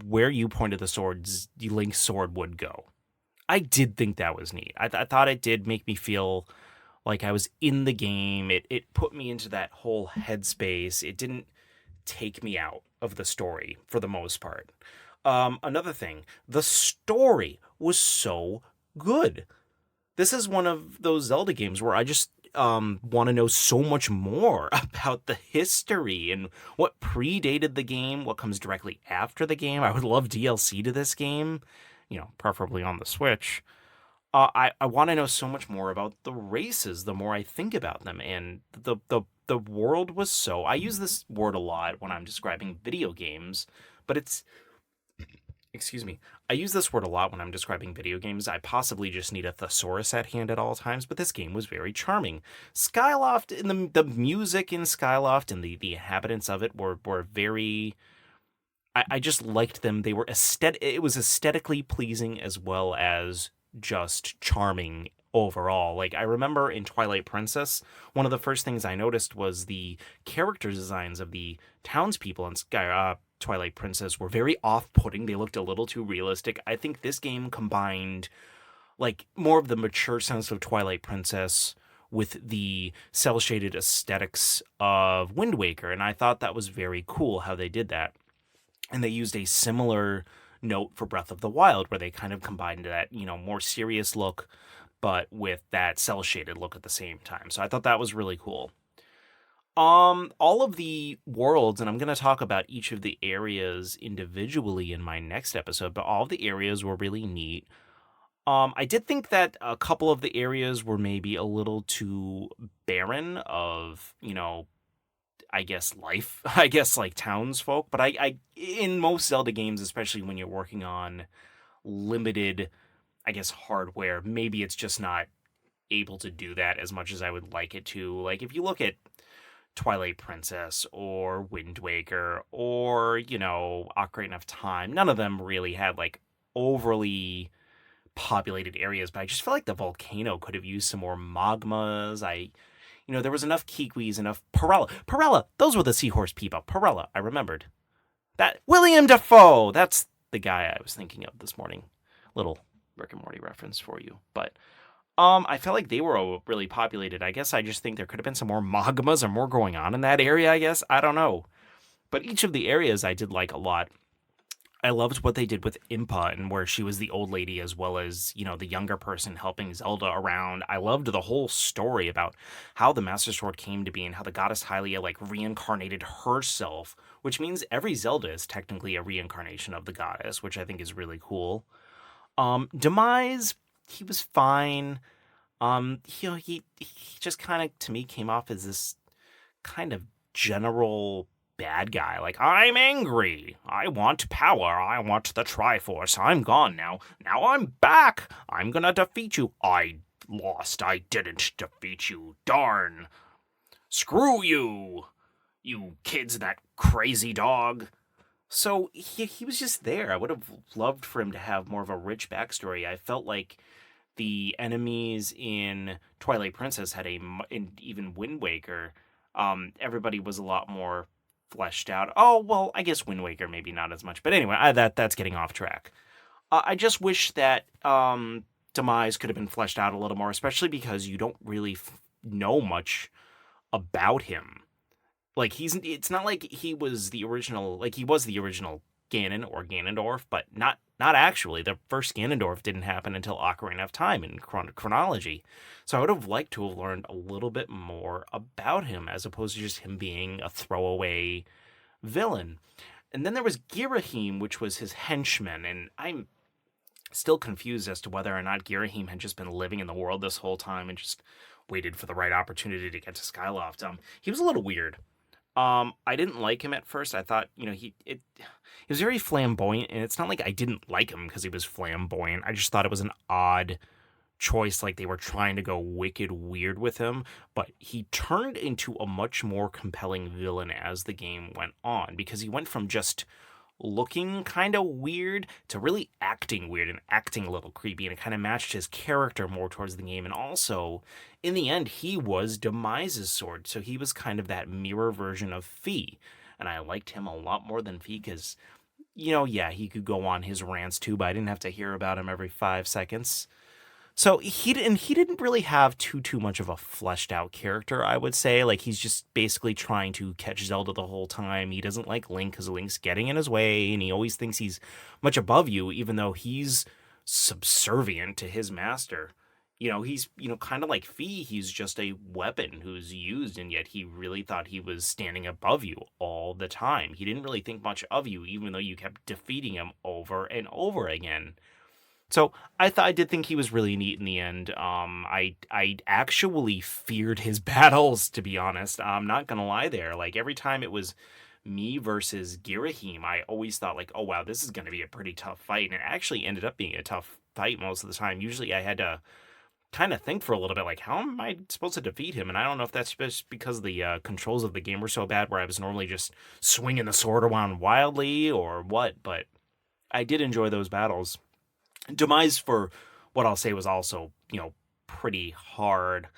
Speaker 1: where you pointed the swords, Link's sword would go. I did think that was neat. I thought it did make me feel like I was in the game. It put me into that whole headspace. It didn't take me out of the story for the most part. Another thing, the story was so good. This is one of those Zelda games where I just want to know so much more about the history and what predated the game, what comes directly after the game. I would love DLC to this game, preferably on the Switch. I want to know so much more about the races the more I think about them, and the world was so... I use this word a lot when I'm describing video games, but it's... Excuse me. I use this word a lot when I'm describing video games. I possibly just need a thesaurus at hand at all times, but this game was very charming. Skyloft, and the music in Skyloft and the inhabitants of it were very... I just liked them. They were it was aesthetically pleasing as well as just charming overall. Like, I remember in Twilight Princess, one of the first things I noticed was the character designs of the townspeople in Twilight Princess were very off-putting. They looked a little too realistic. I think this game combined, like, more of the mature sense of Twilight Princess with the cel-shaded aesthetics of Wind Waker, and I thought that was very cool how they did that. And they used a similar note for Breath of the Wild, where they kind of combined that, more serious look, but with that cel-shaded look at the same time. So I thought that was really cool. All of the worlds, and I'm going to talk about each of the areas individually in my next episode, but all of the areas were really neat. I did think that a couple of the areas were maybe a little too barren of, I guess life, like townsfolk, but I in most Zelda games, especially when you're working on limited, hardware, maybe it's just not able to do that as much as I would like it to. Like, if you look at Twilight Princess or Wind Waker or, Ocarina of Time, none of them really had, like, overly populated areas, but I just feel like the volcano could have used some more magmas. There was enough Kiwis, enough Perella, those were the seahorse people. Perella, I remembered. That William Dafoe, that's the guy I was thinking of this morning. Little Rick and Morty reference for you. But I felt like they were really populated. I guess I just think there could have been some more magmas or more going on in that area, I guess. I don't know. But each of the areas I did like a lot. I loved what they did with Impa, and where she was the old lady as well as, the younger person helping Zelda around. I loved the whole story about how the Master Sword came to be and how the goddess Hylia, reincarnated herself, which means every Zelda is technically a reincarnation of the goddess, which I think is really cool. Demise, he was fine. He just kind of, to me, came off as this kind of general bad guy. Like, I'm angry. I want power. I want the Triforce. I'm gone now. Now I'm back. I'm gonna defeat you. I lost. I didn't defeat you. Darn. Screw you. You kids, that crazy dog. So he was just there. I would have loved for him to have more of a rich backstory. I felt like the enemies in Twilight Princess had in even Wind Waker, everybody was a lot more fleshed out. Oh, well, I guess Wind Waker maybe not as much. But anyway, that's getting off track. I just wish that Demise could have been fleshed out a little more, especially because you don't really know much about him. Like, it's not like he was the original, he was the original Ganon or Ganondorf, but not actually. The first Ganondorf didn't happen until Ocarina of Time in chronology. So I would have liked to have learned a little bit more about him, as opposed to just him being a throwaway villain. And then there was Girahim, which was his henchman, and I'm still confused as to whether or not Girahim had just been living in the world this whole time and just waited for the right opportunity to get to Skyloft. He was a little weird. I didn't like him at first. I thought, he was very flamboyant, and it's not like I didn't like him because he was flamboyant. I just thought it was an odd choice, like they were trying to go wicked weird with him, but he turned into a much more compelling villain as the game went on, because he went from just looking kind of weird to really acting weird and acting a little creepy, and it kind of matched his character more towards the game. And also, in the end, he was Demise's sword, so he was kind of that mirror version of Fi. And I liked him a lot more than Fi because, yeah, he could go on his rants too, but I didn't have to hear about him every 5 seconds. So he didn't really have too much of a fleshed out character, I would say. Like, he's just basically trying to catch Zelda the whole time. He doesn't like Link because Link's getting in his way, and he always thinks he's much above you, even though he's subservient to his master. He's, kind of like Fi. He's just a weapon who's used, and yet he really thought he was standing above you all the time. He didn't really think much of you, even though you kept defeating him over and over again. So I did think he was really neat in the end. I actually feared his battles, to be honest. I'm not gonna lie there. Like, every time it was me versus Girahim, I always thought, like, oh wow, this is gonna be a pretty tough fight, and it actually ended up being a tough fight most of the time. Usually I had to kind of think for a little bit, like, how am I supposed to defeat him? And I don't know if that's just because the controls of the game were so bad, where I was normally just swinging the sword around wildly or what, but I did enjoy those battles. Demise, for what I'll say, was also, pretty hard.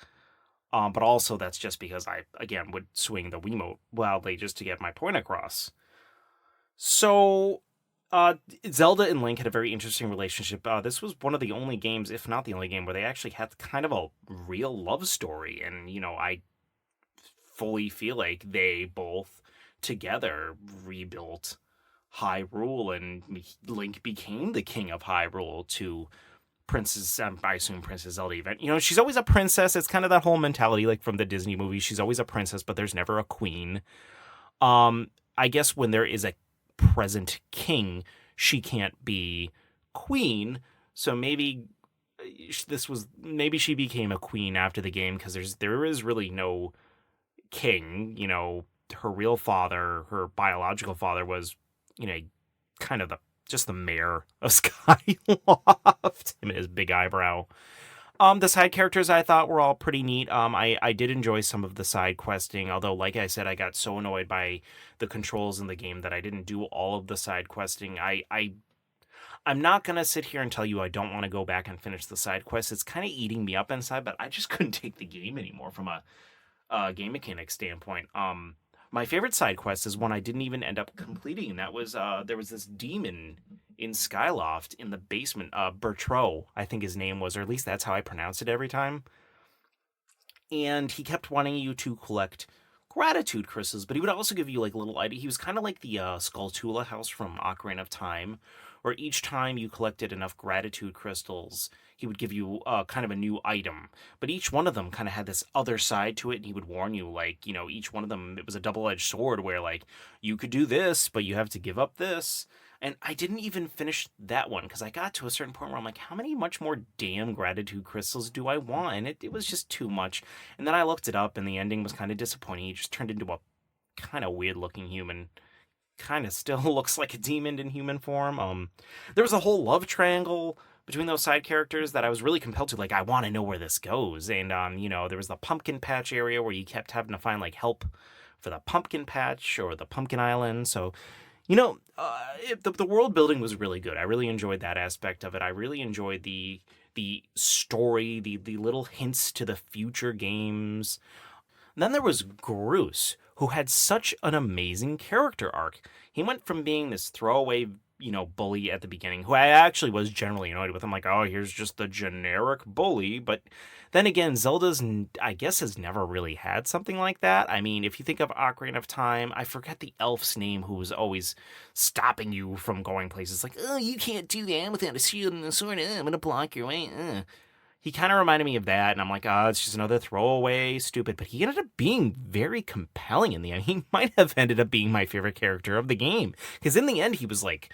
Speaker 1: But also that's just because I, again, would swing the Wiimote wildly just to get my point across. So, Zelda and Link had a very interesting relationship. This was one of the only games, if not the only game, where they actually had kind of a real love story. And, I fully feel like they both together rebuilt Hyrule, and Link became the king of Hyrule to I assume Princess Zelda event. She's always a princess. It's kind of that whole mentality, like from the Disney movies. She's always a princess, but there's never a queen. I guess when there is a present king, she can't be queen. So maybe she became a queen after the game, because there is really no king. Her real father, her biological father, was kind of just the mayor of Skyloft, him and his big eyebrow. The side characters I thought were all pretty neat. I did enjoy some of the side questing, although, like I said, I got so annoyed by the controls in the game that I didn't do all of the side questing. I'm not gonna sit here and tell you I don't want to go back and finish the side quests. It's kind of eating me up inside, but I just couldn't take the game anymore from a game mechanic standpoint. My favorite side quest is one I didn't even end up completing, and that was there was this demon in Skyloft in the basement. Bertro, I think his name was, or at least that's how I pronounced it every time. And he kept wanting you to collect gratitude crystals, but he would also give you like little items. He was kind of like the Skulltula house from Ocarina of Time, where each time you collected enough gratitude crystals, he would give you kind of a new item. But each one of them kind of had this other side to it, and he would warn you, like, each one of them, it was a double-edged sword where, like, you could do this, but you have to give up this. And I didn't even finish that one, because I got to a certain point where I'm like, how many much more damn gratitude crystals do I want? And it was just too much. And then I looked it up, and the ending was kind of disappointing. He just turned into a kind of weird-looking human. Kind of still looks like a demon in human form. There was a whole love triangle between those side characters that I was really compelled to, like, I want to know where this goes. And, there was the pumpkin patch area where you kept having to find, like, help for the pumpkin patch or the pumpkin island. So, the world building was really good. I really enjoyed that aspect of it. I really enjoyed the story, the little hints to the future games. And then there was Groose, who had such an amazing character arc. He went from being this throwaway, bully at the beginning, who I actually was generally annoyed with. I'm like, oh, here's just the generic bully. But then again, Zelda's, I guess, has never really had something like that. I mean, if you think of Ocarina of Time, I forget the elf's name who was always stopping you from going places. Like, oh, you can't do that without a shield and a sword. I'm going to block your way. He kind of reminded me of that, and I'm like, oh, it's just another throwaway, stupid. But he ended up being very compelling in the end. He might have ended up being my favorite character of the game. Because in the end, he was like,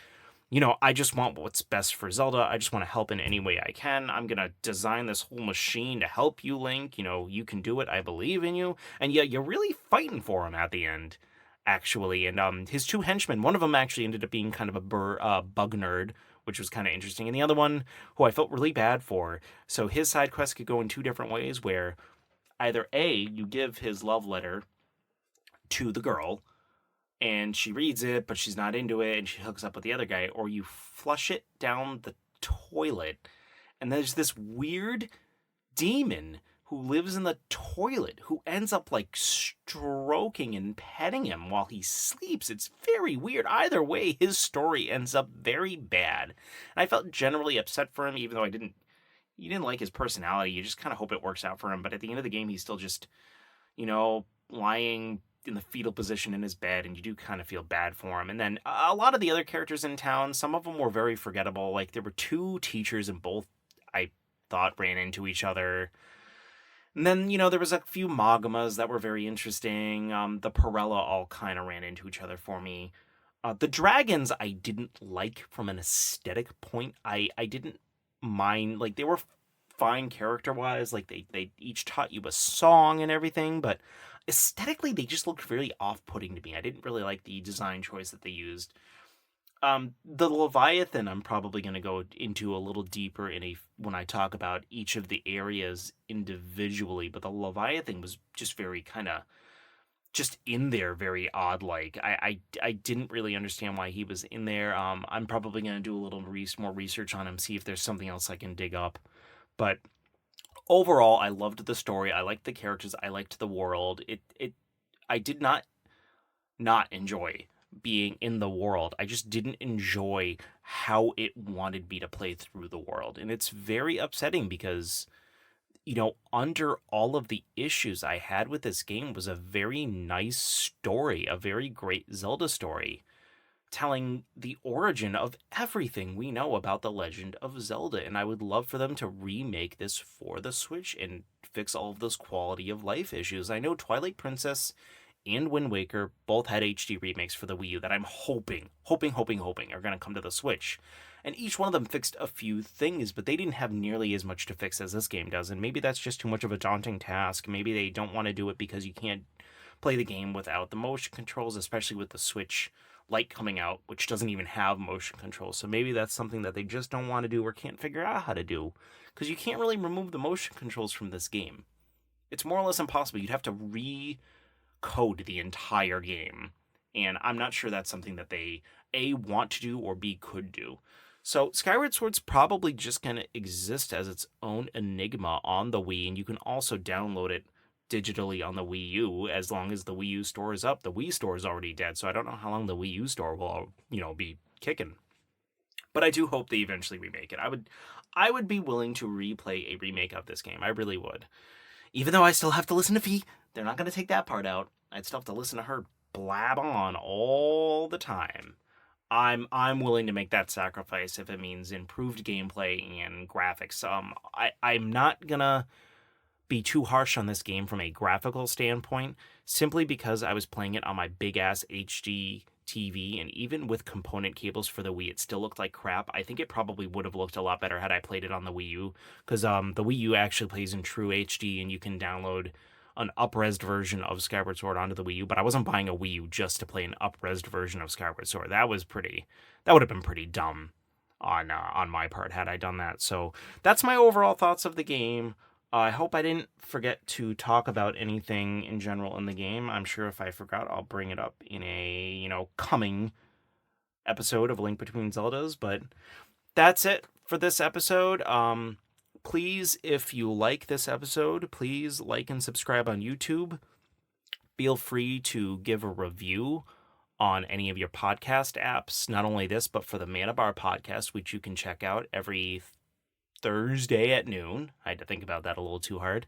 Speaker 1: I just want what's best for Zelda. I just want to help in any way I can. I'm going to design this whole machine to help you, Link. You can do it. I believe in you. And yeah, you're really fighting for him at the end, actually. And his two henchmen, one of them actually ended up being kind of a bug nerd, which was kind of interesting. And the other one, who I felt really bad for. So his side quest could go in two different ways, where either A, you give his love letter to the girl, and she reads it, but she's not into it, and she hooks up with the other guy, or you flush it down the toilet, and there's this weird demon who lives in the toilet who ends up like stroking and petting him while he sleeps. It's very weird. Either way, his story ends up very bad. And I felt generally upset for him, even though you didn't like his personality. You just kind of hope it works out for him. But at the end of the game, he's still just, lying in the fetal position in his bed, and you do kind of feel bad for him. And then a lot of the other characters in town, some of them were very forgettable. Like, there were two teachers, and both I thought ran into each other. And then, there was a few Magamas that were very interesting. The Perella all kind of ran into each other for me. The dragons I didn't like from an aesthetic point. I didn't mind. Like, they were fine character-wise. Like, they each taught you a song and everything, but aesthetically, they just looked very off-putting to me. I didn't really like the design choice that they used. The Leviathan, I'm probably going to go into a little deeper when I talk about each of the areas individually, but the Leviathan was just very kind of just in there, very odd-like. I didn't really understand why he was in there. I'm probably going to do a little more research on him, see if there's something else I can dig up. But overall, I loved the story. I liked the characters. I liked the world. I did not enjoy being in the world. I just didn't enjoy how it wanted me to play through the world. And it's very upsetting because, under all of the issues I had with this game was a very nice story, a very great Zelda story, telling the origin of everything we know about the Legend of Zelda. And I would love for them to remake this for the Switch and fix all of those quality of life issues. I know Twilight Princess and Wind Waker both had HD remakes for the Wii U that I'm hoping are going to come to the Switch. And each one of them fixed a few things, but they didn't have nearly as much to fix as this game does. And maybe that's just too much of a daunting task. Maybe they don't want to do it because you can't play the game without the motion controls, especially with the Switch Lite coming out, which doesn't even have motion controls. So maybe that's something that they just don't want to do or can't figure out how to do, because you can't really remove the motion controls from this game. It's more or less impossible. You'd have to code the entire game, and I'm not sure that's something that they A, want to do, or B, could do. So Skyward Sword's probably just going to exist as its own enigma on the Wii, and you can also download it digitally on the Wii U as long as the Wii U store is up. The Wii store is already dead, so I don't know how long the Wii U store will, be kicking. But I do hope they eventually remake it. I would be willing to replay a remake of this game. I really would. Even though I still have to listen to Fee, they're not going to take that part out. I'd still have to listen to her blab on all the time. I'm willing to make that sacrifice if it means improved gameplay and graphics. I'm not gonna be too harsh on this game from a graphical standpoint, simply because I was playing it on my big ass HD TV, and even with component cables for the Wii, it still looked like crap. I think it probably would have looked a lot better had I played it on the Wii U, because the Wii U actually plays in true HD, and you can download an up-resed version of Skyward Sword onto the Wii U, but I wasn't buying a Wii U just to play an up-resed version of Skyward Sword. That would have been pretty dumb on my part had I done that. So that's my overall thoughts of the game. I hope I didn't forget to talk about anything in general in the game. I'm sure if I forgot, I'll bring it up in a, coming episode of Link Between Zeldas, but that's it for this episode. Please, if you like this episode, please like and subscribe on YouTube. Feel free to give a review on any of your podcast apps. Not only this, but for the Mana Bar podcast, which you can check out every Thursday at noon. I had to think about that a little too hard.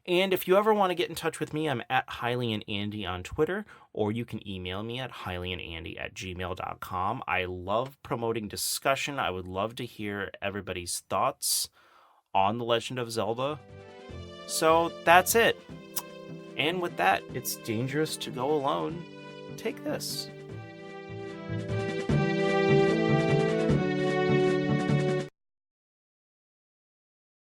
Speaker 1: And if you ever want to get in touch with me, I'm at Hylian Andy on Twitter, or you can email me at hylianandy@gmail.com. I love promoting discussion. I would love to hear everybody's thoughts on The Legend of Zelda. So that's it. And with that, it's dangerous to go alone. Take this.